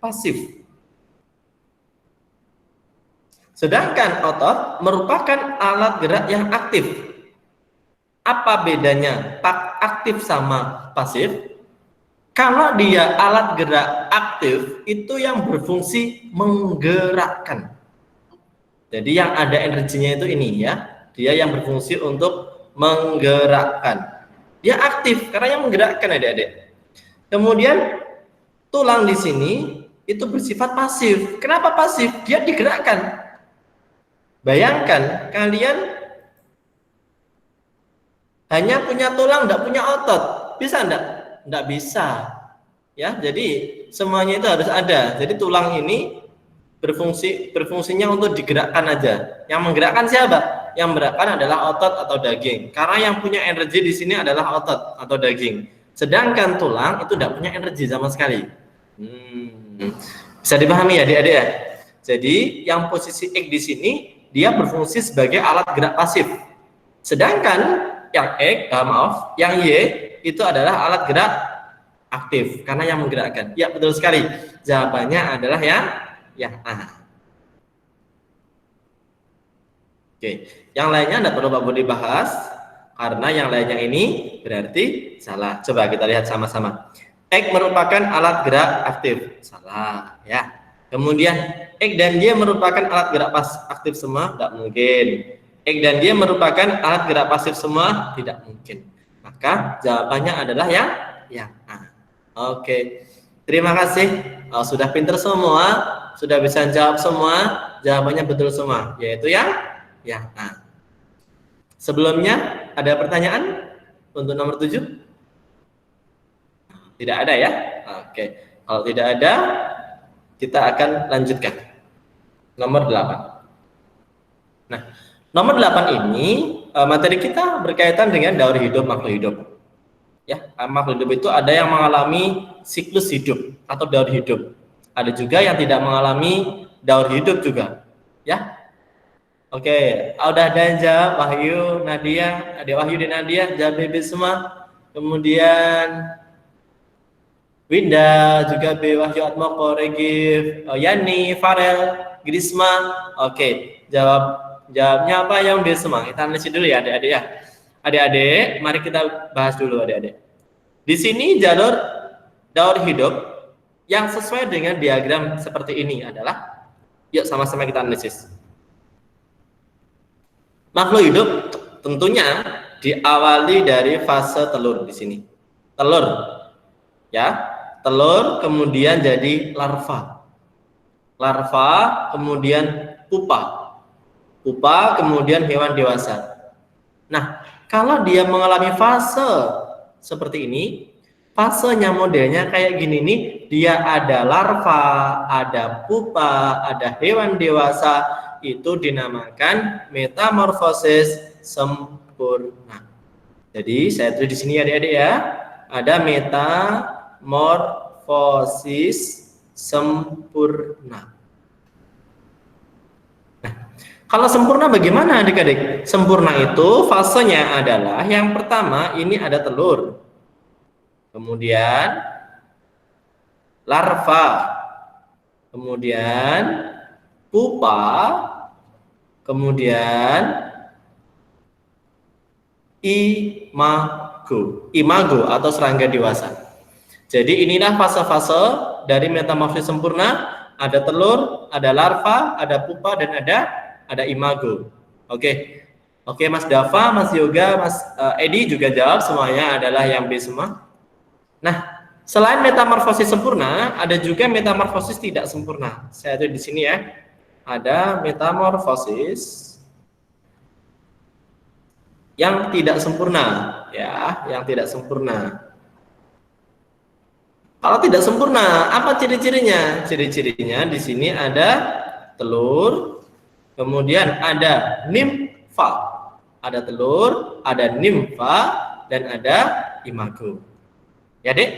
pasif. Sedangkan otot merupakan alat gerak yang aktif. Apa bedanya aktif sama pasif? Kalau dia alat gerak aktif, itu yang berfungsi menggerakkan. Jadi yang ada energinya itu ini ya, dia yang berfungsi untuk menggerakkan. Dia aktif karena yang menggerakkan adik-adik. Kemudian tulang di sini itu bersifat pasif. Kenapa pasif? Dia digerakkan. Bayangkan kalian hanya punya tulang, tidak punya otot, bisa enggak? Enggak bisa, ya. Jadi semuanya itu harus ada. Jadi tulang ini berfungsinya untuk digerakkan aja. Yang menggerakkan siapa? Yang menggerakkan adalah otot atau daging. Karena yang punya energi di sini adalah otot atau daging. Sedangkan tulang itu tidak punya energi sama sekali. Bisa dipahami ya, adik-adik ya. Jadi yang posisi X di sini dia berfungsi sebagai alat gerak pasif. Sedangkan yang X, yang Y itu adalah alat gerak aktif karena yang menggerakkan. Ya, betul sekali. Jawabannya adalah yang A. Oke, yang lainnya tidak perlu Pak Budi bahas karena yang lainnya ini berarti salah. Coba kita lihat sama-sama. X merupakan alat gerak aktif. Salah, ya. Kemudian X dan Y merupakan alat gerak aktif semua? Tidak mungkin. X dan Y merupakan alat gerak pasif semua? Tidak mungkin. Maka jawabannya adalah yang A. Oke. Terima kasih. Sudah pinter semua, sudah bisa jawab semua, jawabannya betul semua, yaitu yang A. Sebelumnya ada pertanyaan untuk nomor 7? Tidak ada ya? Oke. Kalau tidak ada, kita akan lanjutkan. Nomor 8. Nah, nomor 8 ini materi kita berkaitan dengan daur hidup makhluk hidup. Ya, makhluk hidup itu ada yang mengalami siklus hidup atau daur hidup. Ada juga yang tidak mengalami daur hidup juga. Ya. Oke, udah ada yang jawab, Wahyu, Nadia, adik Wahyu dan Nadia, jawab BB semua. Kemudian Winda, juga B Wahyu Atmoko, Regif, Yani, Farel, Grisma. Oke, jawabnya apa yang B semua? Kita analisis dulu ya adik-adik ya. Adik-adik, mari kita bahas dulu adik-adik. Di sini jalur daur hidup yang sesuai dengan diagram seperti ini adalah, yuk sama-sama kita analisis. Makhluk hidup tentunya diawali dari fase telur di sini. Telur, ya, telur kemudian jadi larva, kemudian pupa, kemudian hewan dewasa. Nah, kalau dia mengalami fase seperti ini, fasenya modelnya kayak gini nih, dia ada larva, ada pupa, ada hewan dewasa, itu dinamakan metamorfosis sempurna. Jadi saya tulis di sini adik-adik ya, ada metamorfosis sempurna. Nah, kalau sempurna bagaimana adik-adik? Sempurna itu fasenya adalah yang pertama ini ada telur, kemudian larva, kemudian pupa, kemudian imago atau serangga dewasa. Jadi inilah fase-fase dari metamorfosis sempurna. Ada telur, ada larva, ada pupa, dan ada imago. Oke, Mas Dava, Mas Yoga, Mas Edi juga jawab semuanya adalah yang B semua. Nah, selain metamorfosis sempurna, ada juga metamorfosis tidak sempurna. Saya tulis di sini ya. Ada metamorfosis yang tidak sempurna, ya, yang tidak sempurna. Kalau tidak sempurna, apa ciri-cirinya? Ciri-cirinya di sini ada telur, kemudian ada nimfa, ada telur, ada nimfa, dan ada imago. Ya, Dek?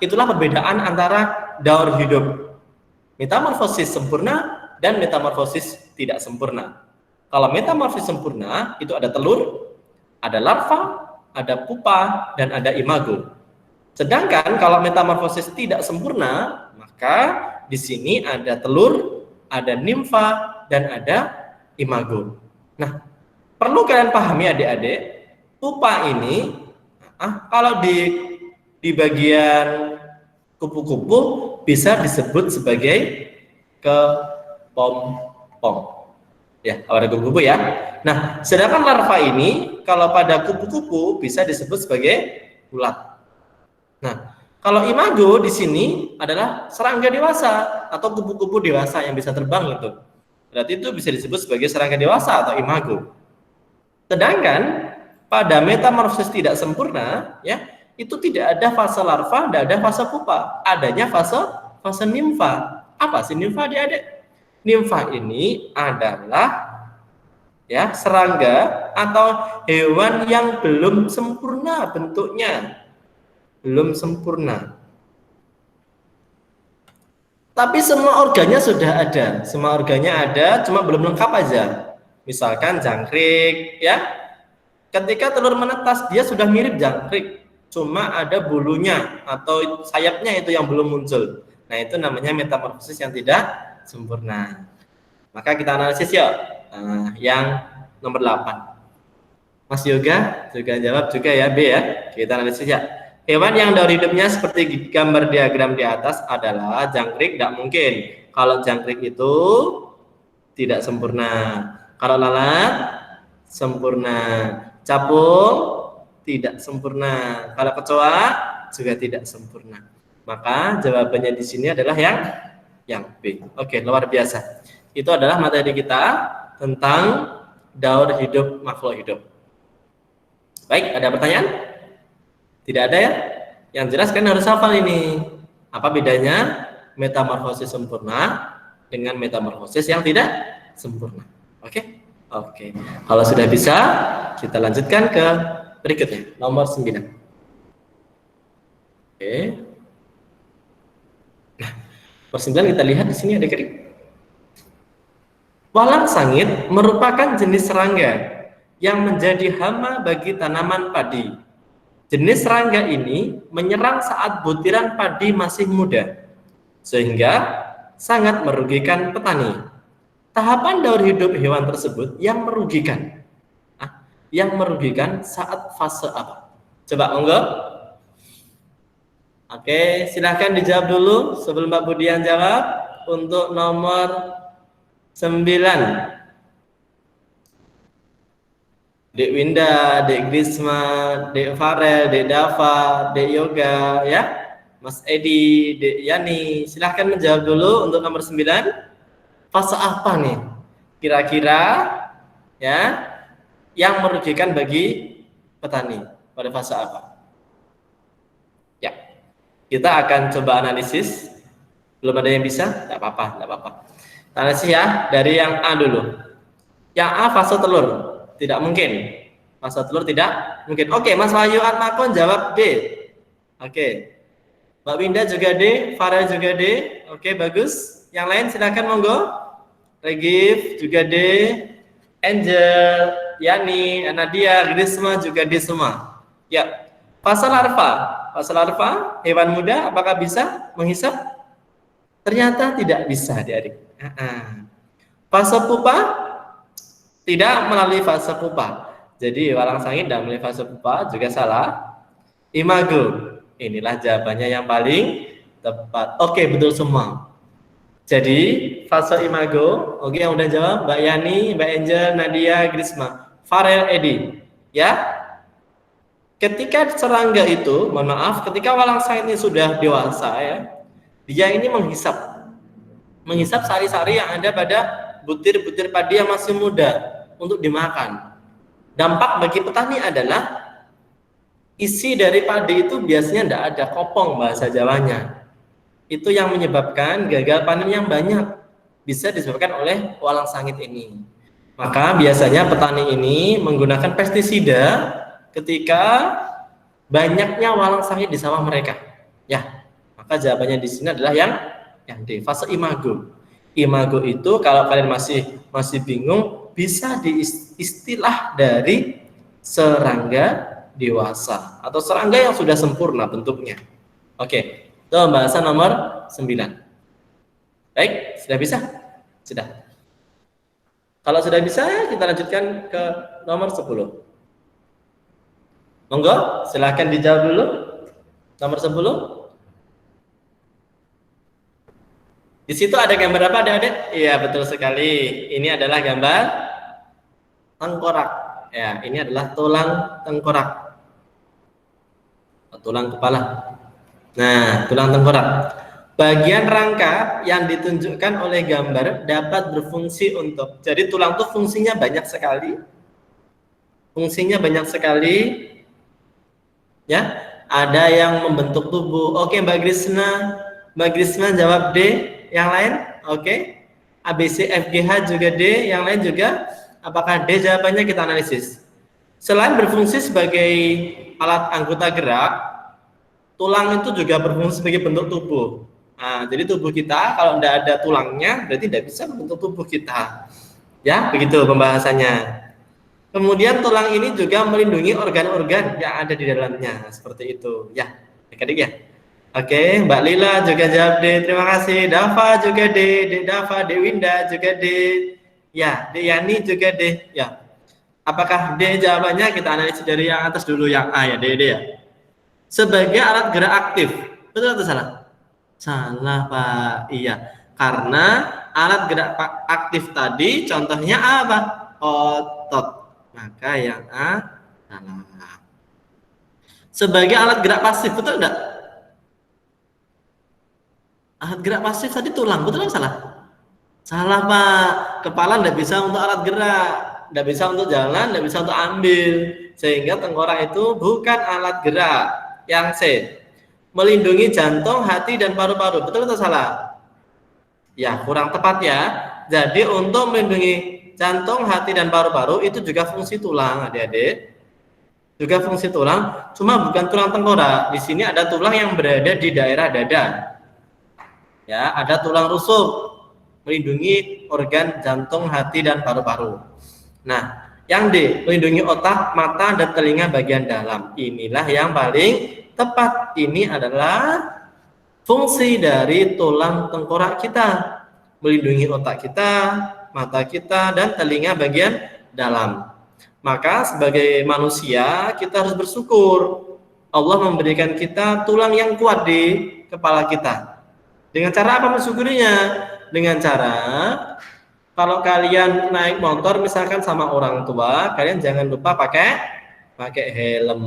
Itulah perbedaan antara daur hidup metamorfosis sempurna dan metamorfosis tidak sempurna. Kalau metamorfosis sempurna itu ada telur, ada larva, ada pupa, dan ada imago. Sedangkan kalau metamorfosis tidak sempurna, maka di sini ada telur, ada nimfa, dan ada imago. Nah, perlu kalian pahami adik-adik, pupa ini kalau di bagian kupu-kupu bisa disebut sebagai kepompong. Ya, kalau ada kupu-kupu ya. Nah, sedangkan larva ini kalau pada kupu-kupu bisa disebut sebagai ulat. Nah, kalau imago di sini adalah serangga dewasa atau kupu-kupu dewasa yang bisa terbang itu. Berarti itu bisa disebut sebagai serangga dewasa atau imago. Sedangkan pada metamorfosis tidak sempurna, ya, itu tidak ada fase larva, tidak ada fase pupa, adanya fase nimfa. Apa sih nimfa, adik-adik? Nimfa ini adalah ya serangga atau hewan yang belum sempurna bentuknya, belum sempurna. Tapi semua organnya sudah ada, semua organnya ada, cuma belum lengkap aja. Misalkan jangkrik, ya. Ketika telur menetas, dia sudah mirip jangkrik. cuma ada bulunya atau sayapnya itu yang belum muncul. Nah, itu namanya metamorfosis yang tidak sempurna. Maka kita analisis yuk. Yang nomor 8. Mas Yoga juga jawab juga ya, B ya. Kita analisis ya. Hewan yang daur hidupnya seperti gambar diagram di atas adalah jangkrik, tidak mungkin. Kalau jangkrik itu tidak sempurna. Kalau lalat sempurna. Capung tidak sempurna. Kalau kecoa juga tidak sempurna. Maka jawabannya di sini adalah yang B. Oke, luar biasa. Itu adalah materi kita tentang daur hidup makhluk hidup. Baik, ada pertanyaan? Tidak ada ya? Yang jelas kan harus hafal ini. Apa bedanya metamorfosis sempurna dengan metamorfosis yang tidak sempurna? Oke? Oke. Kalau sudah bisa, kita lanjutkan ke berikutnya, nomor 9. Oke. Nah, nomor 9 kita lihat di sini ada kerik. Walang sangit merupakan jenis serangga yang menjadi hama bagi tanaman padi. Jenis serangga ini menyerang saat butiran padi masih muda, sehingga sangat merugikan petani. Tahapan daur hidup hewan tersebut yang merugikan. Yang merugikan saat fase apa? Coba monggo. Oke, silahkan dijawab dulu sebelum Mbak Budian jawab untuk nomor 9. Dek Winda, Dek Grisma, Dek Farel, Dek Dava, Dek Yoga, ya, Mas Edi, Dek Yani, silahkan menjawab dulu untuk nomor 9. Fase apa nih? Kira-kira ya yang merugikan bagi petani pada fase apa? Ya, kita akan coba analisis. Belum ada yang bisa? Tidak apa-apa, tidak apa-apa. Analisis ya dari yang A dulu. Yang A fase telur. Tidak mungkin. Fase telur tidak mungkin. Oke, Mas Wahyu Atmakon jawab D. Oke. Mbak Winda juga D, Farel juga D. Oke, bagus. Yang lain silakan monggo. Regif juga D. Angel, Yani, Nadia, Grisma juga D semua. Ya. Fase larva. Fase larva, hewan muda apakah bisa menghisap? Ternyata tidak bisa, adik-adik. Fase pupa tidak melalui fase pupa. Jadi walang sangit tidak melalui fase pupa juga salah. Imago. Inilah jawabannya yang paling tepat. Oke, betul semua. Jadi fase imago. Oke, yang udah jawab Mbak Yani, Mbak Angel, Nadia, Grisma, Farel, Edi. Ya. Ketika serangga itu, mohon maaf, ketika walang sangit ini sudah dewasa ya, dia ini menghisap sari-sari yang ada pada butir-butir padi yang masih muda untuk dimakan. Dampak bagi petani adalah isi dari padi itu biasanya tidak ada, kopong bahasa Jawanya. Itu yang menyebabkan gagal panen yang banyak, bisa disebabkan oleh walang sangit ini. Maka biasanya petani ini menggunakan pestisida ketika banyaknya walang sangit di sawah mereka. Ya, maka jawabannya di sini adalah yang D, fase imago. Imago itu kalau kalian masih bingung, bisa diistilah dari serangga dewasa atau serangga yang sudah sempurna bentuknya. Oke, itu pembahasan nomor 9. Baik, sudah bisa? Sudah. Kalau sudah bisa, kita lanjutkan ke nomor 10. Monggo, silahkan dijawab dulu. Nomor 10. Di situ ada gambar apa, adik-adik? Iya, betul sekali. Ini adalah gambar tengkorak. Ya, ini adalah tulang tengkorak. Tulang kepala. Nah, tulang tengkorak. Bagian rangka yang ditunjukkan oleh gambar dapat berfungsi untuk. Jadi tulang itu fungsinya banyak sekali. Fungsinya banyak sekali. Ya, ada yang membentuk tubuh. Oke, Mbak Grisna jawab D. Yang lain, oke. ABC, FGH juga D. Yang lain juga, apakah D jawabannya? Kita analisis. Selain berfungsi sebagai alat anggota gerak, tulang itu juga berfungsi sebagai bentuk tubuh. Nah, jadi tubuh kita kalau tidak ada tulangnya, berarti tidak bisa membentuk tubuh kita. Ya, begitu pembahasannya. Kemudian tulang ini juga melindungi organ-organ yang ada di dalamnya, seperti itu. Ya, adik-adik ya. Oke, Mbak Lila juga jawab D. Terima kasih. Dava juga D. Dava, Dewinda juga D. Ya, Yani juga D. Ya. Apakah D jawabannya? Kita analisis dari yang atas dulu, yang A ya, D ya. Sebagai alat gerak aktif. Betul atau salah? Salah, Pak. Iya. Karena alat gerak aktif tadi contohnya apa? Otot. Maka yang A salah. Sebagai alat gerak pasif, betul enggak? Alat gerak pasif tadi tulang, betul atau salah? Salah, Pak. Kepala enggak bisa untuk alat gerak, enggak bisa untuk jalan, enggak bisa untuk ambil. Sehingga tengkorak itu bukan alat gerak. Yang C, melindungi jantung, hati, dan paru-paru. Betul atau salah? Ya, kurang tepat ya. Jadi untuk melindungi jantung, hati, dan paru-paru itu juga fungsi tulang, adik-adik. Juga fungsi tulang, cuma bukan tulang tengkorak. Di sini ada tulang yang berada di daerah dada. Ya, ada tulang rusuk melindungi organ jantung, hati, dan paru-paru. Nah, yang D, melindungi otak, mata, dan telinga bagian dalam. Inilah yang paling tepat. Ini adalah fungsi dari tulang tengkorak kita, melindungi otak kita, mata kita, dan telinga bagian dalam. Maka sebagai manusia kita harus bersyukur Allah memberikan kita tulang yang kuat di kepala kita. Dengan cara apa mensyukurinya? Dengan cara kalau kalian naik motor misalkan sama orang tua, kalian jangan lupa pakai helm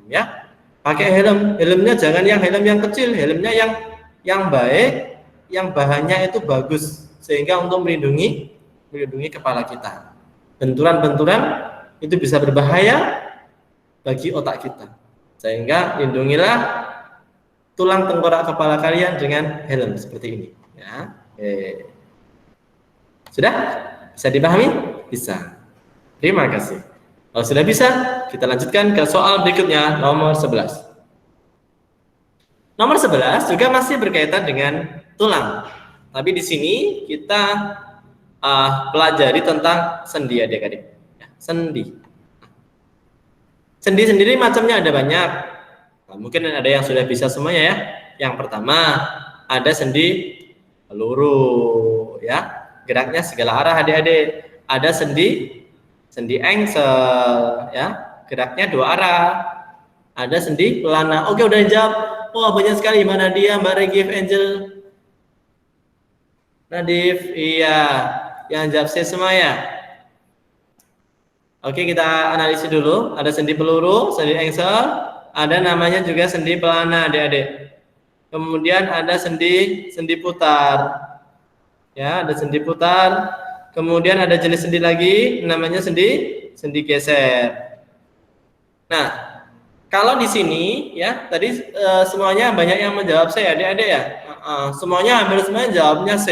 ya. Pakai helm, helmnya jangan yang helm yang kecil, helmnya yang baik, yang bahannya itu bagus sehingga untuk melindungi kepala kita. Benturan-benturan itu bisa berbahaya bagi otak kita. Sehingga lindungilah tulang tengkorak kepala kalian dengan helm seperti ini ya. Sudah? Bisa dipahami? Bisa. Terima kasih. Kalau sudah bisa, kita lanjutkan ke soal berikutnya, nomor 11. Nomor 11 juga masih berkaitan dengan tulang. Tapi di sini kita pelajari tentang sendi adik-adik. Ya, sendi. Sendi sendiri macamnya ada banyak. Nah, mungkin ada yang sudah bisa semuanya ya. Yang pertama ada sendi peluru ya. Geraknya segala arah adik-adik. Ada sendi engsel ya, geraknya dua arah. Ada sendi pelana. Oke, udah jawab. Wah, banyak sekali. Mana dia, Mbak Regif, Angel, Nadif? Iya, yang jawab C semua ya. Oke, kita analisis dulu. Ada sendi peluru, sendi engsel, ada namanya juga sendi pelana adik-adik. Kemudian ada sendi putar. Ya, ada sendi putar. Kemudian ada jenis sendi lagi, namanya sendi geser. Nah, kalau di sini ya, tadi semuanya banyak yang menjawab C, adik-adik ya. Semuanya hampir semuanya jawabnya C.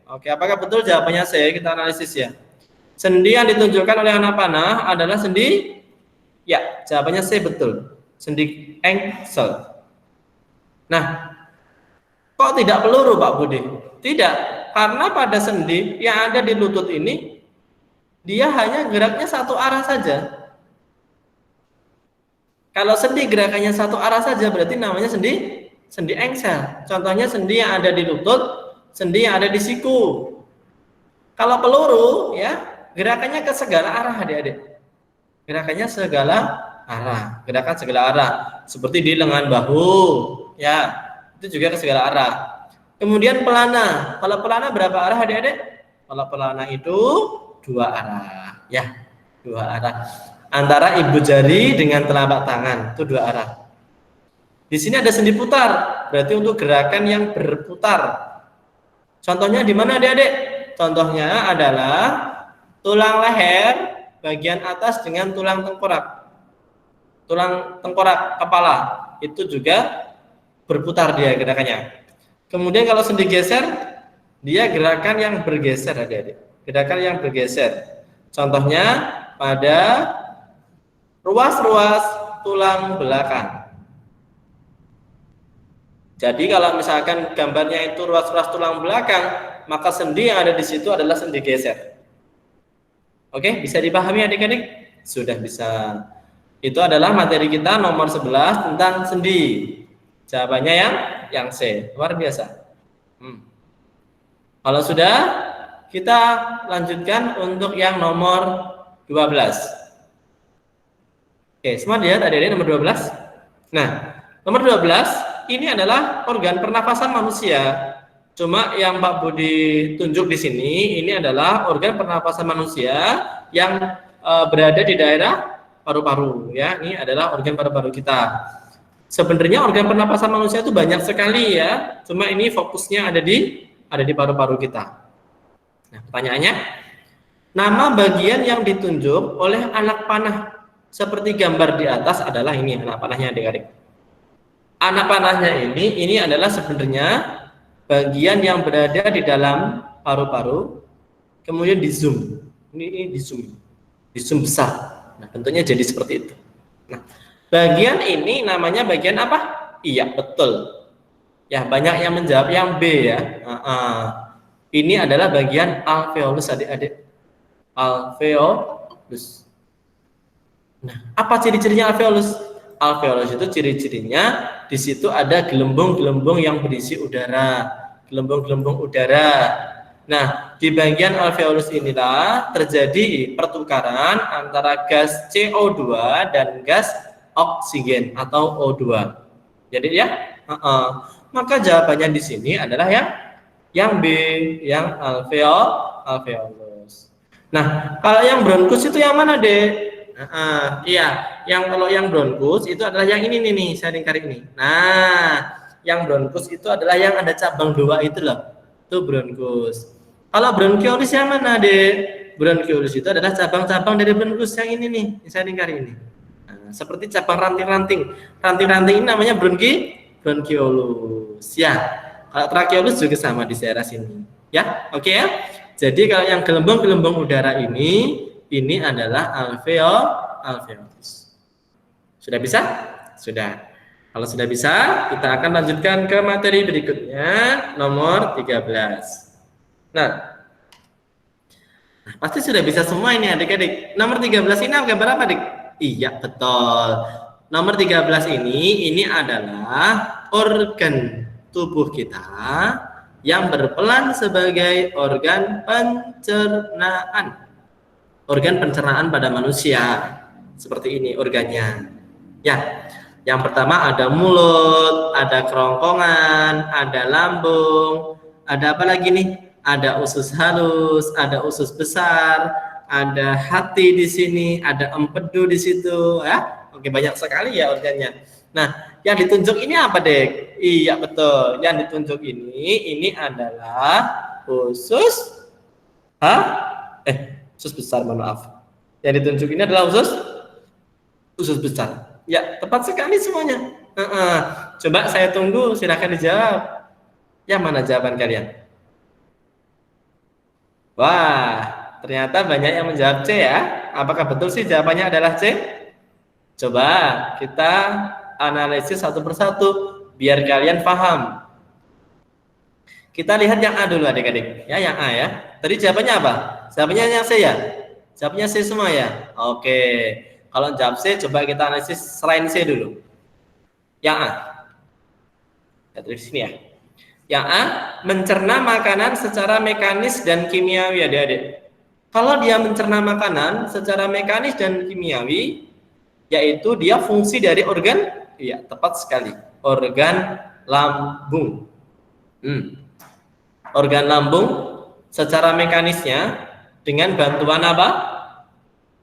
Oke, apakah betul jawabannya C? Kita analisis ya. Sendi yang ditunjukkan oleh anak panah adalah sendi, ya, jawabannya C betul. Sendi engsel. Nah, kok tidak peluru, Pak Budi? Tidak. Karena pada sendi yang ada di lutut ini, dia hanya geraknya satu arah saja. Kalau sendi gerakannya satu arah saja, berarti namanya sendi engsel. Contohnya sendi yang ada di lutut, sendi yang ada di siku. Kalau peluru, ya, gerakannya ke segala arah, adik-adik. Gerakannya segala arah, gerakan segala arah. Seperti di lengan bahu, ya, itu juga ke segala arah. Kemudian pelana. Kalau pelana berapa arah adik-adik? Kalau pelana itu dua arah. Ya, dua arah. Antara ibu jari dengan telapak tangan. Itu dua arah. Di sini ada sendi putar. Berarti untuk gerakan yang berputar. Contohnya di mana adik-adik? Contohnya adalah tulang leher bagian atas dengan tulang tengkorak. Tulang tengkorak kepala. Itu juga berputar dia gerakannya. Kemudian kalau sendi geser, dia gerakan yang bergeser adik-adik. Gerakan yang bergeser. Contohnya pada ruas-ruas tulang belakang. Jadi kalau misalkan gambarnya itu ruas-ruas tulang belakang, maka sendi yang ada di situ adalah sendi geser. Oke, bisa dipahami adik-adik? Sudah bisa. Itu adalah materi kita nomor 11 tentang sendi. Jawabannya yang C. Luar biasa. Kalau sudah, kita lanjutkan untuk yang nomor 12. Oke, semua lihat adik-adik nomor 12. Nah, nomor 12 ini adalah organ pernafasan manusia. Cuma yang Pak Budi tunjuk di sini ini adalah organ pernafasan manusia yang berada di daerah paru-paru ya. Ini adalah organ paru-paru kita. Sebenarnya organ pernapasan manusia itu banyak sekali ya. Cuma ini fokusnya ada di paru-paru kita. Nah, pertanyaannya, nama bagian yang ditunjuk oleh anak panah seperti gambar di atas adalah ini anak panahnya adik-adik. Anak panahnya ini adalah sebenarnya bagian yang berada di dalam paru-paru, kemudian di zoom. Ini di zoom besar. Nah, bentuknya jadi seperti itu. Nah, bagian ini namanya bagian apa? Iya, betul. Ya, banyak yang menjawab yang B ya. Ini adalah bagian alveolus adik-adik. Alveolus. Nah, apa ciri-cirinya alveolus? Alveolus itu ciri-cirinya di situ ada gelembung-gelembung yang berisi udara. Gelembung-gelembung udara. Nah, di bagian alveolus inilah terjadi pertukaran antara gas CO2 dan gas oksigen atau O2. Jadi ya, maka jawabannya di sini adalah yang B, yang alveolus. Nah, kalau yang bronkus itu yang mana, Dek? Iya, kalau yang bronkus itu adalah yang ini nih, saya lingkar ini. Nah, yang bronkus itu adalah yang ada cabang 2 itu loh. Itu bronkus. Kalau bronkiolus yang mana, Dek? Bronkiolus itu adalah cabang-cabang dari bronkus yang ini nih, yang saya lingkar ini. Nah, seperti cabang ranting-ranting. Ranting-ranting ini namanya bronkiolus. Ya. Kalau trakeolus juga sama di daerah sini. Ya, oke ya. Jadi kalau yang gelembung-gelembung udara ini adalah alveolus. Sudah bisa? Sudah. Kalau sudah bisa, kita akan lanjutkan ke materi berikutnya, nomor 13. Nah, pasti sudah bisa semua ini adik-adik. Nomor 13 ini gambar apa, Dik? Iya, betul. Nomor 13 ini adalah organ tubuh kita yang berperan sebagai organ pencernaan. Organ pencernaan pada manusia. Seperti ini organnya. Ya, yang pertama ada mulut, ada kerongkongan, ada lambung, ada apa lagi nih? Ada usus halus, ada usus besar, ada hati di sini, ada empedu di situ, ya. Oke, banyak sekali ya organnya. Nah, yang ditunjuk ini apa, Dek? Iya, betul. Yang ditunjuk ini adalah usus usus besar, mohon maaf. Yang ditunjuk ini adalah usus besar. Ya, tepat sekali semuanya. Coba saya tunggu, silakan dijawab. Yang mana jawaban kalian? Wah, ternyata banyak yang menjawab C ya. Apakah betul sih jawabannya adalah C? Coba kita analisis satu persatu biar kalian paham. Kita lihat yang A dulu adik-adik. Ya, yang A ya. Tadi jawabannya apa? Jawabannya yang C ya? Jawabannya C semua ya? Oke. Kalau jawab C, coba kita analisis selain C dulu. Yang A. Lihat dari sini ya. Yang A, mencerna makanan secara mekanis dan kimiawi adik-adik. Kalau dia mencerna makanan secara mekanis dan kimiawi, yaitu dia fungsi dari organ, iya tepat sekali, organ lambung. Organ lambung secara mekanisnya dengan bantuan apa?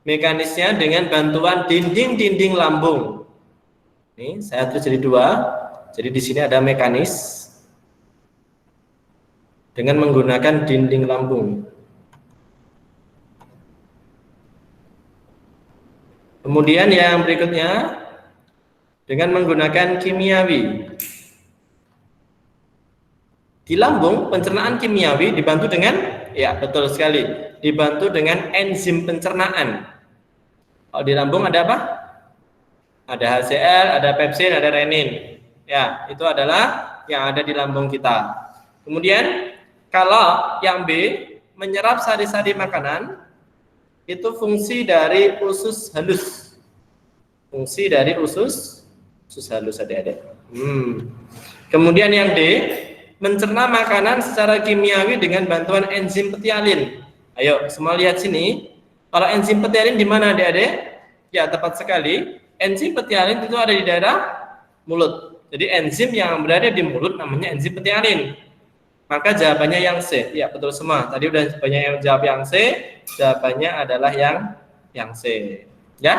Mekanisnya dengan bantuan dinding-dinding lambung. Ini saya tulis jadi 2. Jadi di sini ada mekanis dengan menggunakan dinding lambung. Kemudian yang berikutnya dengan menggunakan kimiawi. Di lambung pencernaan kimiawi dibantu dengan, ya betul sekali, dibantu dengan enzim pencernaan. Kalau di lambung ada apa? Ada HCl, ada pepsin, ada renin. Ya, itu adalah yang ada di lambung kita. Kemudian kalau yang B, menyerap sari-sari makanan, itu fungsi dari usus halus. Fungsi dari usus halus adik-adik. Kemudian yang D, mencerna makanan secara kimiawi dengan bantuan enzim petialin. Ayo, semua lihat sini. Kalau enzim petialin di mana adik-adik? Ya, tepat sekali. Enzim petialin itu ada di daerah mulut. Jadi enzim yang berada di mulut namanya enzim petialin. Maka jawabannya yang C. Ya, betul semua. Tadi udah banyak yang jawab yang C. Jawabannya adalah yang C. Ya.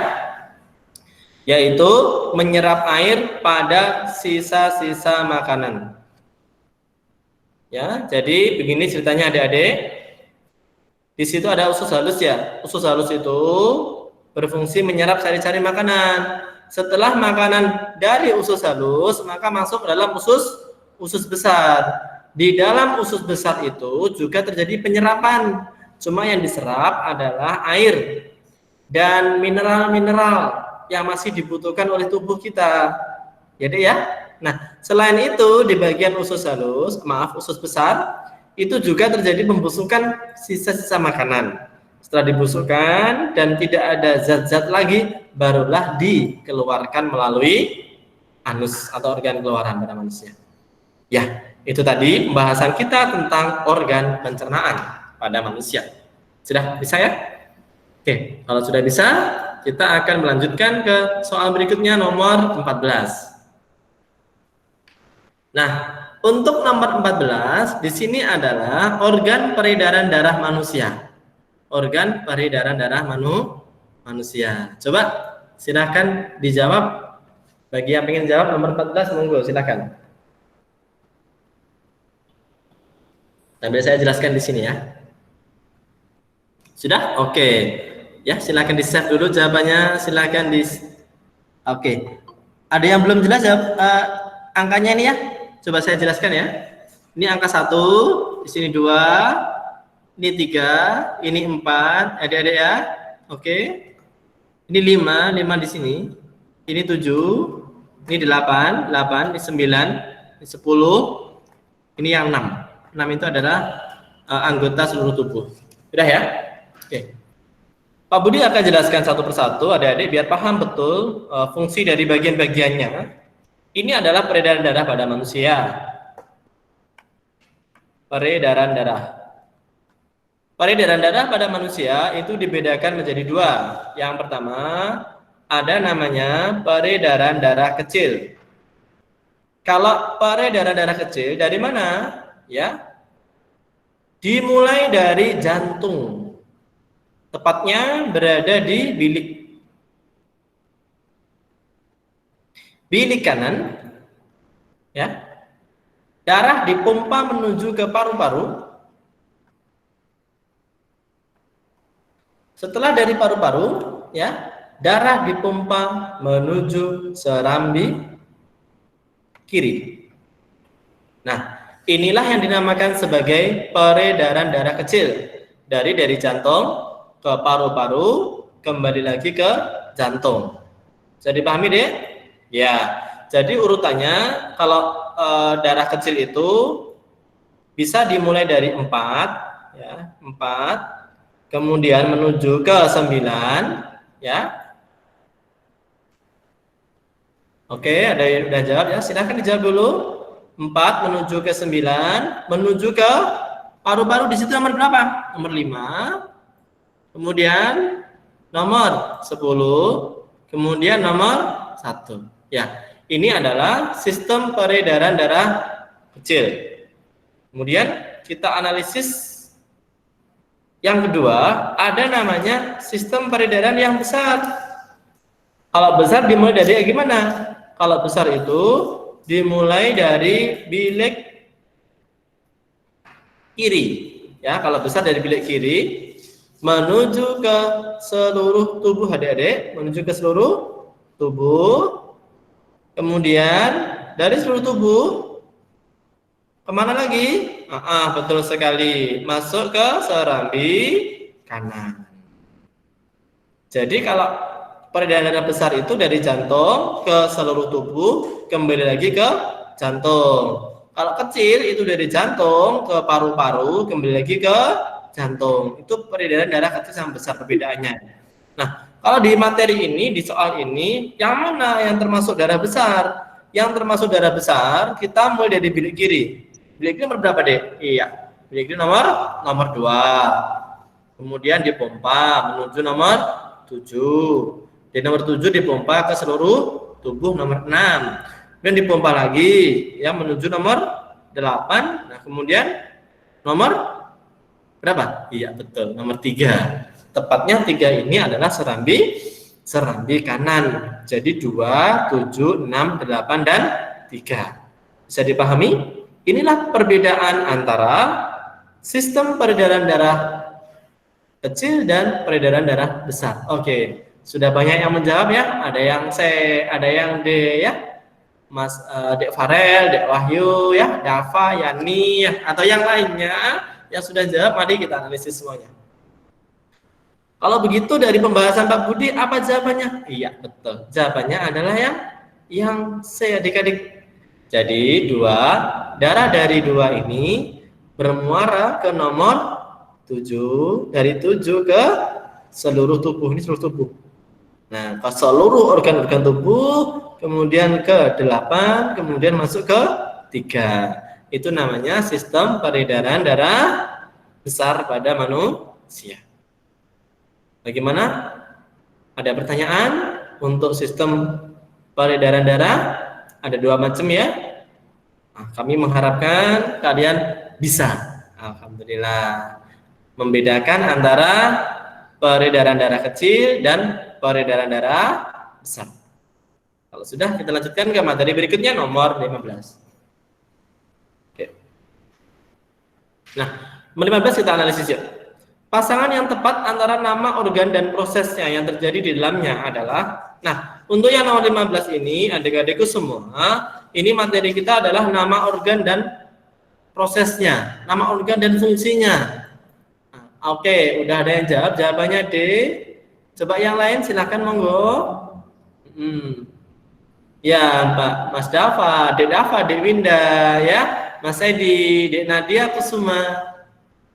Yaitu menyerap air pada sisa-sisa makanan. Ya, jadi begini ceritanya adik-adik. Di situ ada usus halus ya. Usus halus itu berfungsi menyerap sari-sari makanan. Setelah makanan dari usus halus, maka masuk dalam usus besar. Di dalam usus besar itu juga terjadi penyerapan. Cuma yang diserap adalah air dan mineral-mineral yang masih dibutuhkan oleh tubuh kita. Jadi ya. Nah, selain itu di bagian usus halus, usus besar, itu juga terjadi pembusukan sisa-sisa makanan. Setelah dibusukkan dan tidak ada zat-zat lagi, barulah dikeluarkan melalui anus atau organ keluaran pada manusia. Ya, itu tadi pembahasan kita tentang organ pencernaan pada manusia. Sudah bisa ya? Oke, kalau sudah bisa, kita akan melanjutkan ke soal berikutnya nomor 14. Nah, untuk nomor 14 di sini adalah organ peredaran darah manusia. Organ peredaran darah manusia. Coba silakan dijawab. Bagi yang ingin jawab nomor 14 monggo silakan. Sambil saya jelaskan di sini ya. Sudah? Oke. Ya, silakan di-save dulu jawabannya, silakan di. Oke. Ada yang belum jelas jawab angkanya ini ya? Coba saya jelaskan ya. Ini angka 1, di sini 2, ini 3, ini 4, adik-adik ya. Oke. Ini 5 di sini. Ini 7, ini 8, ini 9, ini 10, ini yang 6. 6 itu adalah anggota seluruh tubuh. Sudah ya? Oke. Pak Budi akan jelaskan satu persatu adik-adik biar paham betul fungsi dari bagian-bagiannya. Ini adalah peredaran darah pada manusia. Peredaran darah. Peredaran darah pada manusia itu dibedakan menjadi 2. Yang pertama, ada namanya peredaran darah kecil. Kalau peredaran darah kecil dari mana? Ya. Dimulai dari jantung. Tepatnya berada di bilik kanan, ya. Darah dipompa menuju ke paru-paru. Setelah dari paru-paru, ya, darah dipompa menuju serambi kiri. Nah, inilah yang dinamakan sebagai peredaran darah kecil. Dari jantung ke paru-paru, kembali lagi ke jantung. Jadi pahami deh? Ya, jadi urutannya kalau darah kecil itu bisa dimulai dari 4, ya, 4, kemudian menuju ke 9, ya. Oke, ada yang udah jawab ya? Silahkan dijawab dulu. 4 menuju ke 9, menuju ke paru-paru di situ nomor berapa? Nomor 5. Kemudian nomor 10, kemudian nomor 1. Ya, ini adalah sistem peredaran darah kecil. Kemudian kita analisis yang kedua, ada namanya sistem peredaran yang besar. Kalau besar dimulai dari gimana? Kalau besar itu dimulai dari bilik kiri. Ya, kalau besar dari bilik kiri menuju ke seluruh tubuh adik-adik, menuju ke seluruh tubuh. Kemudian dari seluruh tubuh kemana lagi? Betul sekali, masuk ke serambi kanan. Jadi kalau peredaran darah besar itu dari jantung ke seluruh tubuh, kembali lagi ke jantung. Kalau kecil itu dari jantung ke paru-paru, kembali lagi ke jantung. Itu peredaran darah kecil sama besar perbedaannya. Nah, kalau di materi ini, di soal ini, yang mana yang termasuk darah besar? Yang termasuk darah besar, kita mulai dari bilik kiri. Bilik kiri nomor berapa, Dek? Iya, bilik kiri nomor 2. Kemudian dipompa menuju nomor 7. Di nomor 7 dipompa ke seluruh tubuh nomor 6. Kemudian dipompa lagi ya menuju nomor 8. Nah, kemudian nomor berapa? Iya, betul, nomor 3. Tepatnya 3 ini adalah serambi kanan. Jadi 2, 7, 6, 8 dan 3. Bisa dipahami? Inilah perbedaan antara sistem peredaran darah kecil dan peredaran darah besar. Oke, sudah banyak yang menjawab ya. Ada yang C, ada yang D ya. Mas Dek Farel, Dek Wahyu ya, Dava, Yani ya, atau yang lainnya yang sudah jawab, mari kita analisis semuanya. Kalau begitu dari pembahasan Pak Budi apa jawabannya? Iya, betul. Jawabannya adalah yang C, adik-adik. Jadi darah dari 2 ini bermuara ke nomor 7, dari 7 ke seluruh tubuh. Ini seluruh tubuh. Nah, ke seluruh organ-organ tubuh, kemudian ke 8, kemudian masuk ke 3. Itu namanya sistem peredaran darah besar pada manusia. Bagaimana? Ada pertanyaan untuk sistem peredaran darah? Ada 2 macam ya. Nah, kami mengharapkan kalian bisa, alhamdulillah, membedakan antara peredaran darah kecil dan peredaran darah besar. Kalau sudah, kita lanjutkan ke materi berikutnya nomor 15. Oke. Nah, nomor 15 kita analisis yuk. Pasangan yang tepat antara nama organ dan prosesnya yang terjadi di dalamnya adalah, nah, untuk yang nomor 15 ini, adik-adikku semua, ini materi kita adalah nama organ dan prosesnya, nama organ dan fungsinya. Nah, oke, udah ada yang jawab, jawabannya D. Coba yang lain silakan monggo. Ya, Pak Mas Dava, Dek Winda, ya, Mas Edi, Dek Nadia Kusuma.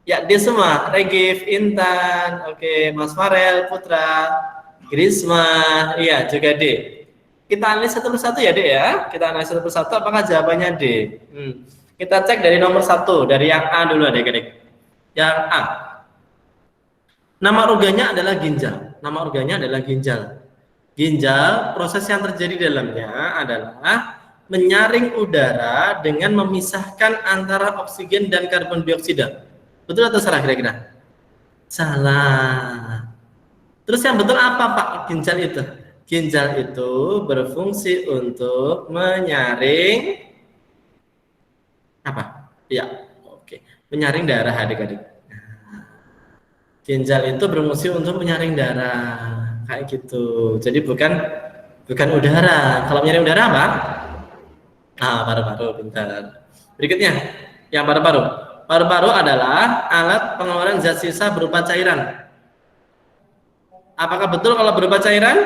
Ya, D semua, Regif, Intan, oke, Mas Farel, Putra, Grisma, iya juga D. Kita analis satu persatu ya, D ya. Kita analis satu persatu, apakah jawabannya D? Kita cek dari nomor 1, dari yang A dulu adik-adik. Yang A. Nama organnya adalah ginjal. Nama organnya adalah ginjal. Ginjal, proses yang terjadi di dalamnya adalah menyaring udara dengan memisahkan antara oksigen dan karbon dioksida. Betul atau salah kira-kira? Salah. Terus yang betul apa Pak ginjal itu? Ginjal itu berfungsi untuk menyaring apa? Ya, oke. Menyaring darah adik-adik. Ginjal itu berfungsi untuk menyaring darah. Kayak gitu. Jadi bukan udara. Kalau menyaring udara apa? Paru-paru, pintar. Berikutnya, yang paru-paru. Paru-paru adalah alat pengeluaran zat sisa berupa cairan. Apakah betul kalau berupa cairan?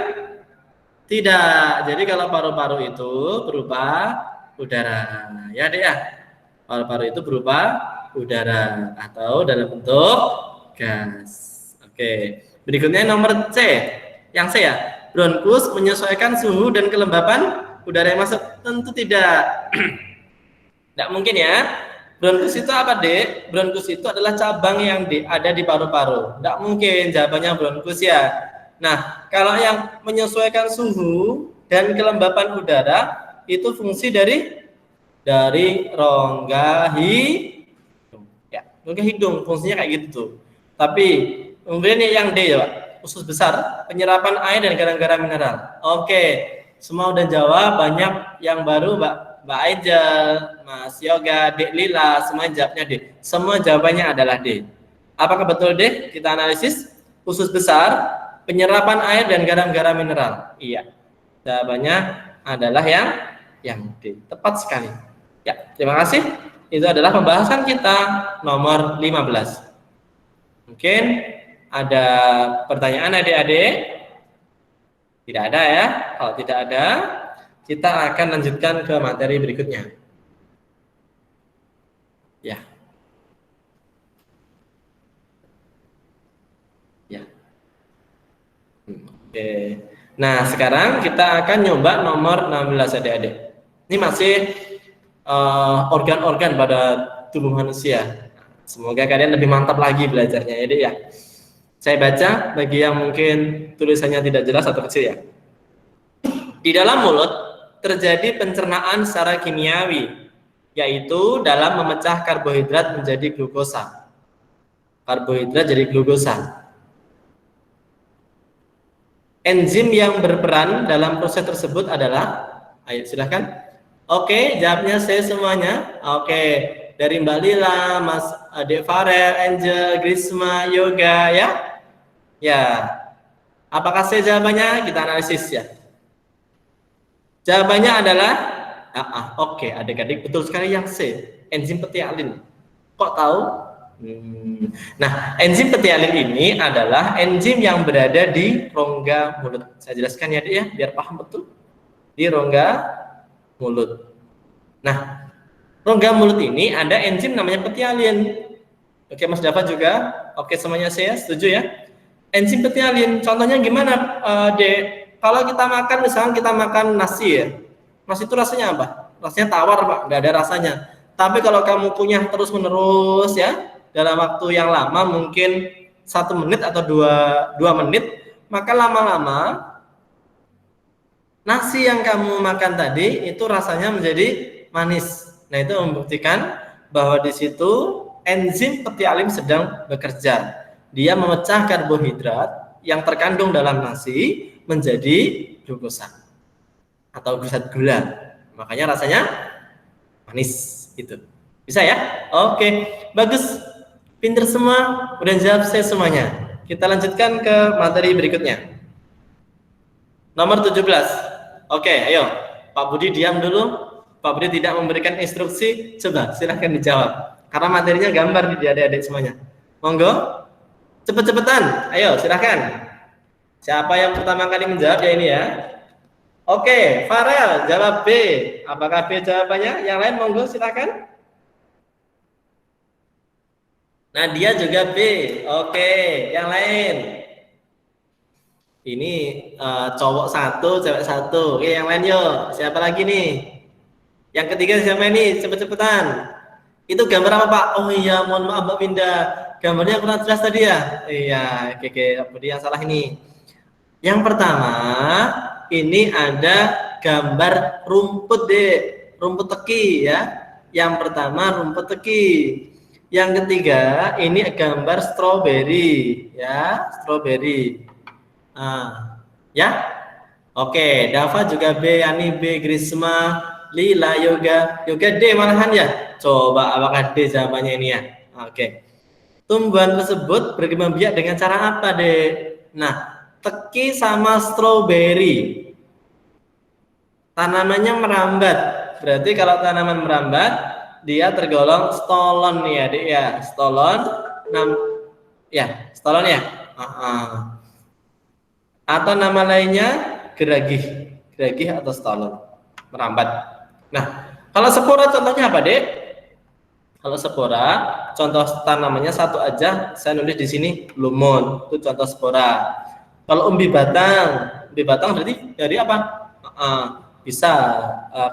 Tidak. Jadi kalau paru-paru itu berupa udara. Ya, Dek ya. Paru-paru itu berupa udara atau dalam bentuk gas. Oke. Berikutnya nomor C. Yang C ya. Bronkus menyesuaikan suhu dan kelembapan udara yang masuk. Tentu tidak. Tidak mungkin ya. Bronkus itu apa, Dek? Bronkus itu adalah cabang yang ada di paru-paru. Tidak mungkin jawabannya bronkus ya. Nah, kalau yang menyesuaikan suhu dan kelembapan udara itu fungsi dari rongga hidung. Ya, rongga hidung fungsinya kayak gitu tuh. Tapi kemudian yang D ya, Pak. Usus besar, penyerapan air dan garam-garam mineral. Oke, semua udah jawab, banyak yang baru, Mbak Aijel, Mas Yoga, Dek Lila, semua jawabnya D. Semua jawabannya adalah D. Apakah betul D? Kita analisis. Usus besar, penyerapan air dan garam-garam mineral. Iya. Jawabannya adalah yang D. Tepat sekali. Ya, terima kasih. Itu adalah pembahasan kita nomor 15. Mungkin ada pertanyaan adik-adik? Tidak ada ya. Kalau tidak ada, kita akan lanjutkan ke materi berikutnya. Ya. Oke. Nah, sekarang kita akan nyoba nomor 16 adik-adik. Ini masih organ-organ pada tubuh manusia. Semoga kalian lebih mantap lagi belajarnya ya, Dek ya. Saya baca bagi yang mungkin tulisannya tidak jelas atau kecil ya. Di dalam mulut terjadi pencernaan secara kimiawi, yaitu dalam memecah karbohidrat menjadi glukosa. Karbohidrat jadi glukosa. Enzim yang berperan dalam proses tersebut adalah, ayo silahkan. Oke, jawabnya saya semuanya. Oke, dari Mbak Lila, Mas Ade Farel, Angel, Grisma, Yoga ya. Ya, apakah saya jawabannya? Kita analisis ya. Jawabannya adalah oke, adik-adik betul sekali yang C, enzim petialin. Kok tahu? Nah, enzim petialin ini adalah enzim yang berada di rongga mulut. Saya jelaskan ya, Dik ya, biar paham betul. Di rongga mulut. Nah, rongga mulut ini ada enzim namanya petialin. Oke, Mas Dava juga. Oke, semuanya saya setuju ya. Enzim petialin, contohnya gimana, Dek? Kalau kita makan, misalnya kita makan nasi ya. Nasi itu rasanya apa? Rasanya tawar, Pak. Nggak ada rasanya. Tapi kalau kamu punya terus-menerus ya, dalam waktu yang lama, mungkin 1 menit atau 2 menit, maka lama-lama nasi yang kamu makan tadi itu rasanya menjadi manis. Nah, itu membuktikan bahwa di situ enzim petialin sedang bekerja. Dia memecah karbohidrat yang terkandung dalam nasi menjadi glukosa atau zat gula. Makanya rasanya manis gitu. Bisa ya? Oke, bagus. Pinter semua, udah jawab saya semuanya. Kita lanjutkan ke materi berikutnya. Nomor 17. Oke, ayo. Pak Budi diam dulu. Pak Budi tidak memberikan instruksi. Coba silahkan dijawab. Karena materinya gambar di adik-adik semuanya. Monggo. Cepet-cepetan. Ayo, silahkan. Siapa yang pertama kali menjawab ya ini ya. Oke, Farel jawab B. Apakah B jawabannya? Yang lain monggo silahkan. Nadia juga B. Oke, yang lain. Ini cowok 1, cewek 1. Oke, yang lain yuk. Siapa lagi nih? Yang ketiga siapa ini? Cepet-cepetan. Itu gambar apa, Pak? Oh iya, mohon maaf Mbak Winda. Gambarnya kurang jelas tadi ya? Iya, oke. Apa dia salah ini? Yang pertama, ini ada gambar rumput deh. Rumput teki ya. Yang pertama rumput teki. Yang ketiga, ini gambar stroberi ya, stroberi. Ya. Oke, Dava juga B, Yani B, Grisma, Lila, Yoga D malahan ya. Coba apakah D jawabannya ini ya? Oke. Tumbuhan tersebut berkembang biak dengan cara apa, Dek? Nah, teki sama stroberi. Tanamannya merambat. Berarti kalau tanaman merambat, dia tergolong stolon nih ya, Dek ya. Stolon. Stolon ya. Atau nama lainnya geragih. Geragih atau stolon. Merambat. Nah, kalau spora contohnya apa, Dek? Kalau spora, contoh tanamannya satu aja, saya nulis di sini lumun, itu contoh spora. Kalau umbi batang berarti dari apa? Bisa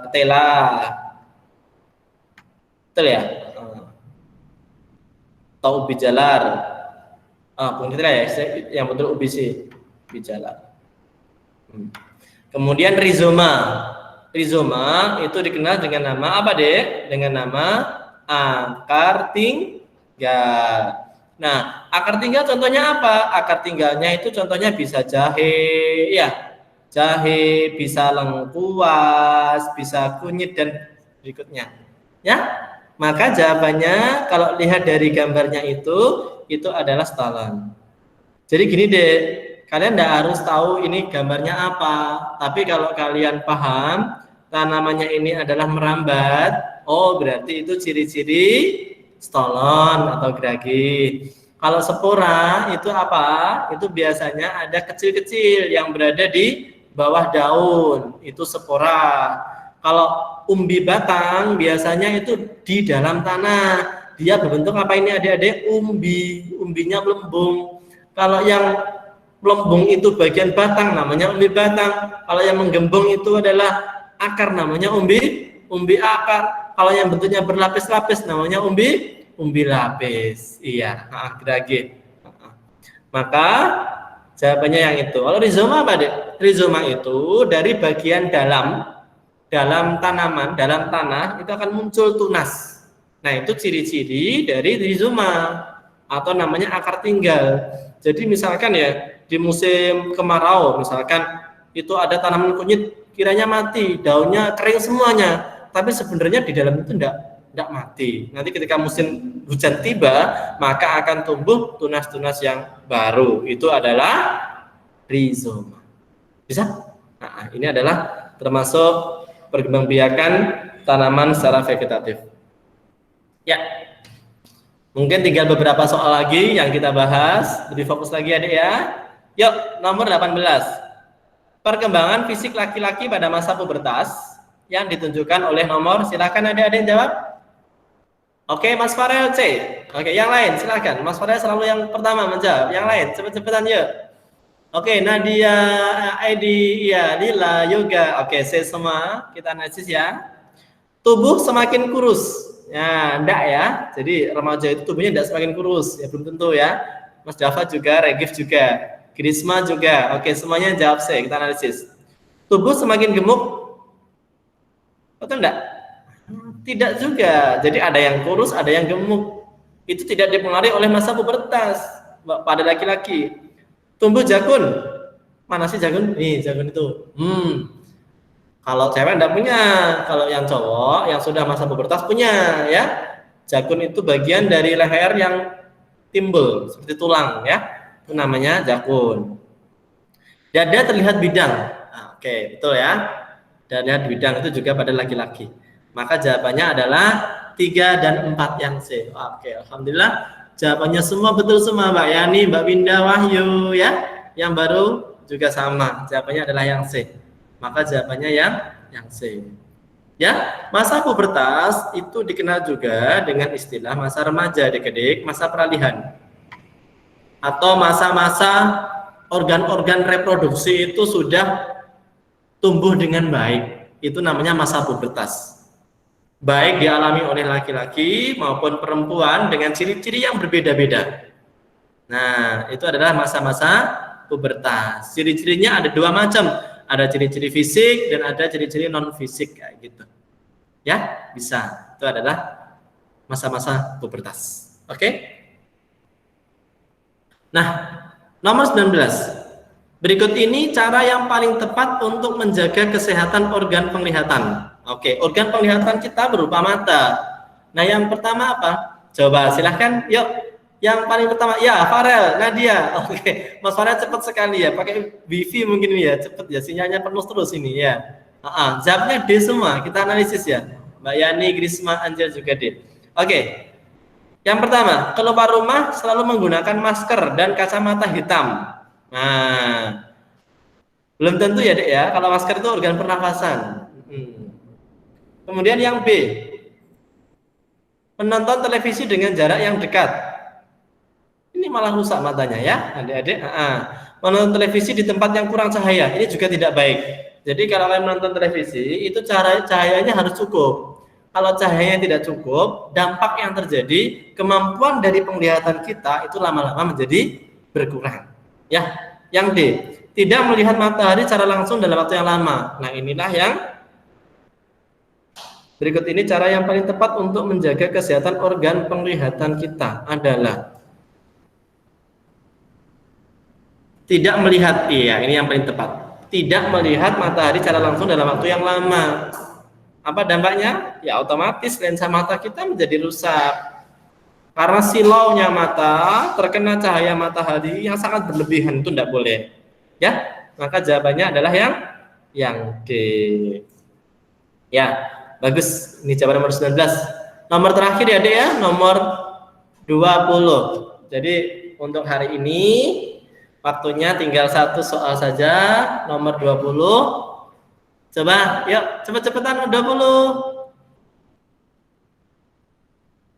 ketela, betul ya? Atau ubi jalar, bukan ketela ya, yang betul ubi sih, ubi jalar. Kemudian rizoma itu dikenal dengan nama apa, Dek? Dengan nama akar tinggal. Nah, akar tinggal contohnya apa? Akar tinggalnya itu contohnya bisa jahe, ya. Jahe, bisa lengkuas, bisa kunyit dan berikutnya. Ya. Maka jawabannya kalau lihat dari gambarnya itu adalah stolon. Jadi gini, Dek, kalian tidak harus tahu ini gambarnya apa, tapi kalau kalian paham tanamannya ini adalah merambat, oh berarti itu ciri-ciri stolon atau geragih. Kalau spora itu apa? Itu biasanya ada kecil-kecil yang berada di bawah daun, itu spora. Kalau umbi batang biasanya itu di dalam tanah. Dia berbentuk apa ini, adik-adik? Umbinya melembung. Kalau yang pelembung itu bagian batang, namanya umbi batang. Kalau yang menggembung itu adalah akar, namanya umbi akar. Kalau yang bentuknya berlapis-lapis, namanya umbi lapis. Iya, gerage. Maka jawabannya yang itu. Kalau rizoma apa, Dek? Rizoma itu dari bagian dalam tanaman, dalam tanah itu akan muncul tunas. Nah, itu ciri-ciri dari rizoma atau namanya akar tinggal. Jadi misalkan ya di musim kemarau, misalkan itu ada tanaman kunyit kiranya mati, daunnya kering semuanya, tapi sebenarnya di dalam itu tidak mati. Nanti ketika musim hujan tiba, maka akan tumbuh tunas-tunas yang baru. Itu adalah rizoma. Bisa? Nah, ini adalah termasuk perkembangbiakan tanaman secara vegetatif. Ya, mungkin tinggal beberapa soal lagi yang kita bahas. Lebih fokus lagi, adik ya. Yuk, nomor 18. Perkembangan fisik laki-laki pada masa pubertas yang ditunjukkan oleh nomor. Silakan adik-adik jawab. Oke, Mas Farel C. Oke, yang lain silakan. Mas Farel selalu yang pertama menjawab. Yang lain cepet-cepetan yuk. Oke, Nadia, Edi, ya, Lila, Yoga. Oke, C semua. Kita analisis ya. Tubuh semakin kurus. Ya, enggak ya. Jadi remaja itu tubuhnya enggak semakin kurus. Ya, belum tentu ya. Mas Java juga, Regif juga, Grisma juga. Oke, semuanya jawab C. Kita analisis. Tubuh semakin gemuk. Betul enggak? Tidak juga. Jadi ada yang kurus, ada yang gemuk. Itu tidak dipengaruhi oleh masa pubertas pada laki-laki. Tumbuh jakun. Mana sih jakun? Nih, jakun itu. Kalau cewek enggak punya. Kalau yang cowok yang sudah masa pubertas punya, ya. Jakun itu bagian dari leher yang timbul seperti tulang, ya. Itu namanya jakun. Dada terlihat bidang. Nah, oke, betul ya. Dada bidang itu juga pada laki-laki. Maka jawabannya adalah 3 dan 4 yang C. Oke, alhamdulillah jawabannya semua betul semua, Mbak Yani, Mbak Winda, Wahyu, ya. Yang baru juga sama. Jawabannya adalah yang C. Maka jawabannya yang C. Ya, masa pubertas itu dikenal juga dengan istilah masa remaja, adik-adik, masa peralihan. Atau masa-masa organ-organ reproduksi itu sudah tumbuh dengan baik. Itu namanya masa pubertas. Baik dialami oleh laki-laki maupun perempuan dengan ciri-ciri yang berbeda-beda. Nah, itu adalah masa-masa pubertas. Ciri-cirinya ada 2 macam. Ada ciri-ciri fisik dan ada ciri-ciri non-fisik kayak gitu. Ya, bisa. Itu adalah masa-masa pubertas. Oke? Nah, nomor 19. Berikut ini cara yang paling tepat untuk menjaga kesehatan organ penglihatan. Oke, organ penglihatan kita berupa mata. Nah, yang pertama apa? Coba silahkan, yuk. Yang paling pertama, ya, Farel, Nadia. Oke, Mas Farel cepat sekali ya, pakai wifi mungkin ya, cepat ya, sinyalnya penuh terus ini ya. Jawabnya D semua, kita analisis ya. Mbak Yani, Grisma, Anjel juga D. Oke, yang pertama, keluar rumah selalu menggunakan masker dan kacamata hitam. Nah, belum tentu ya, Dek ya, kalau masker itu organ pernafasan. Kemudian yang B, menonton televisi dengan jarak yang dekat. Ini malah rusak matanya ya, adik-adik. Menonton televisi di tempat yang kurang cahaya, ini juga tidak baik. Jadi kalau kalian menonton televisi, itu cahayanya harus cukup. Kalau cahayanya tidak cukup, dampak yang terjadi, kemampuan dari penglihatan kita itu lama-lama menjadi berkurang. Ya, yang D, tidak melihat matahari secara langsung dalam waktu yang lama. Nah, inilah yang berikut ini cara yang paling tepat untuk menjaga kesehatan organ penglihatan kita adalah tidak melihat, iya ini yang paling tepat. Tidak melihat matahari secara langsung dalam waktu yang lama. Apa dampaknya? Ya otomatis lensa mata kita menjadi rusak. Karena silaunya mata terkena cahaya matahari yang sangat berlebihan, itu tidak boleh. Ya, maka jawabannya adalah yang D. Ya, bagus. Ini jawaban nomor 19. Nomor terakhir ya, Dek ya, nomor 20. Jadi untuk hari ini waktunya tinggal 1 soal saja, nomor 20. Coba, yuk, cepet-cepetan 20.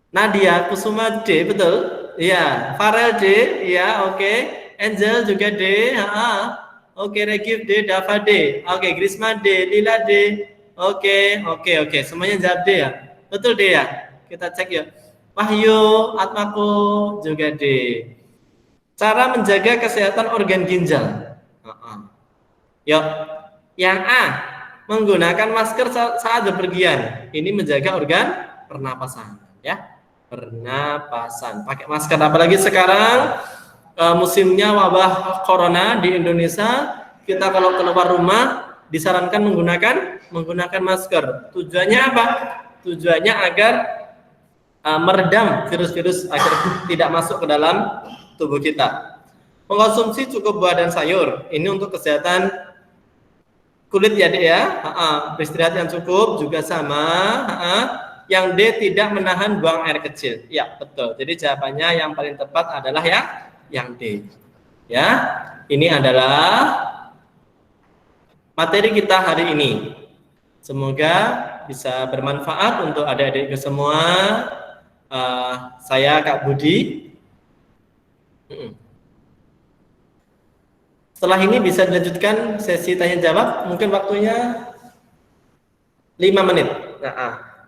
Nadia Kusuma D, betul? Iya, Farel D, iya, oke. Angel juga D. Oke, Regif D, Dava D. Oke, Grisma D, Lila D. Oke. Semuanya jawab D ya. Betul D ya? Kita cek yuk. Wahyu, Atmaku juga D. Cara menjaga kesehatan organ ginjal. Yuk, yang A, menggunakan masker saat bepergian. Ini menjaga organ pernapasan, ya. Pernapasan. Pakai masker. Apalagi sekarang musimnya wabah corona di Indonesia, kita kalau keluar rumah disarankan menggunakan masker. Tujuannya apa? Tujuannya agar meredam virus-virus agar tidak masuk ke dalam tubuh kita. Mengkonsumsi cukup buah dan sayur. Ini untuk kesehatan kulit ya Dek ya. Beristirahat yang cukup juga sama. Yang D, tidak menahan buang air kecil. Ya betul. Jadi jawabannya yang paling tepat adalah yang D. Ya, ini adalah materi kita hari ini. Semoga bisa bermanfaat untuk adik-adikku semua. Saya Kak Budi. Setelah ini bisa dilanjutkan sesi tanya jawab. Mungkin waktunya 5 menit.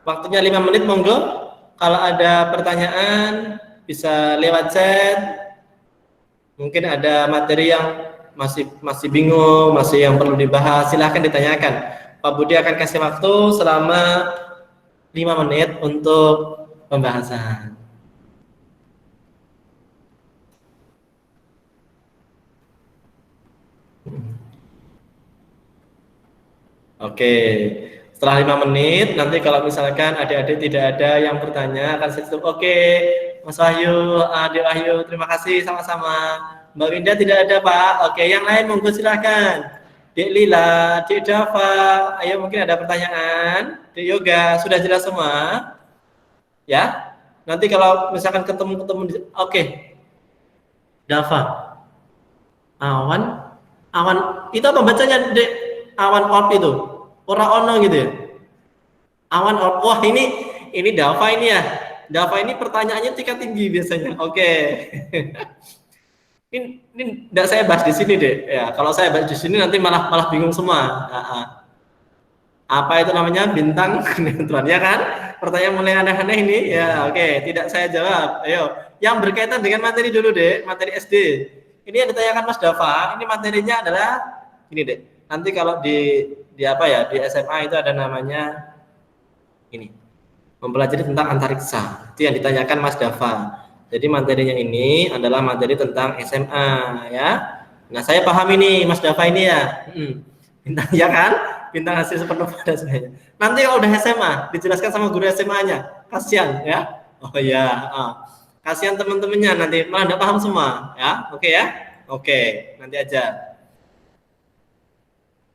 Waktunya 5 menit, monggo. Kalau ada pertanyaan bisa lewat chat. Mungkin ada materi yang masih bingung, masih yang perlu dibahas, silahkan ditanyakan. Pak Budi akan kasih waktu selama 5 menit untuk pembahasan. Oke, setelah 5 menit, nanti kalau misalkan adik-adik tidak ada yang bertanya, akan saya tutup. Oke, Mas Wahyu, Adik Wahyu, terima kasih sama-sama. Mbak Winda tidak ada Pak. Oke, yang lain monggo silakan. Dek Lila, Dek Dava, ayo mungkin ada pertanyaan. Dek Yoga, sudah jelas semua? Ya, nanti kalau misalkan ketemu, oke. Dava, awan, itu apa bacanya Dek? Awan orb itu, ono gitu ya? Awan orb, wah ini Dava ini ya. Dava ini pertanyaannya tingkat tinggi biasanya. Oke. Ini tidak saya bahas di sini deh. Ya, kalau saya bahas di sini nanti malah bingung semua. Apa itu namanya bintang neutron ya kan? Pertanyaan mulai aneh-aneh ini. Ya, oke. Tidak saya jawab. Ayo, yang berkaitan dengan materi dulu deh, materi SD. Ini yang ditanyakan Mas Dava. Ini materinya adalah ini deh. Nanti kalau di apa ya, di SMA itu ada namanya ini, mempelajari tentang antariksa. Itu yang ditanyakan Mas Dava. Jadi materinya ini adalah materi tentang SMA ya. Nah, saya paham ini Mas Dava ini ya. Bintang ya kan? Bintang hasil supernova dan sebagainya. Nanti kalau udah SMA dijelaskan sama guru SMA-nya. Kasihan ya. Oh ya, kasihan teman-temannya nanti malah enggak paham semua ya. Oke ya? Oke, nanti aja.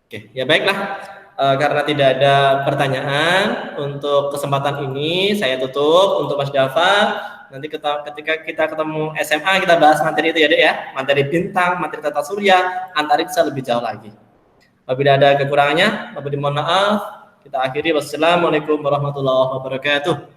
Oke, ya baiklah. Karena tidak ada pertanyaan untuk kesempatan ini, saya tutup untuk Mas Dava. Nanti ketika kita ketemu SMA, kita bahas materi itu ya Dek ya. Materi bintang, materi tata surya, antariksa lebih jauh lagi. Apabila ada kekurangannya, mohon maaf. Kita akhiri. Wassalamualaikum warahmatullahi wabarakatuh.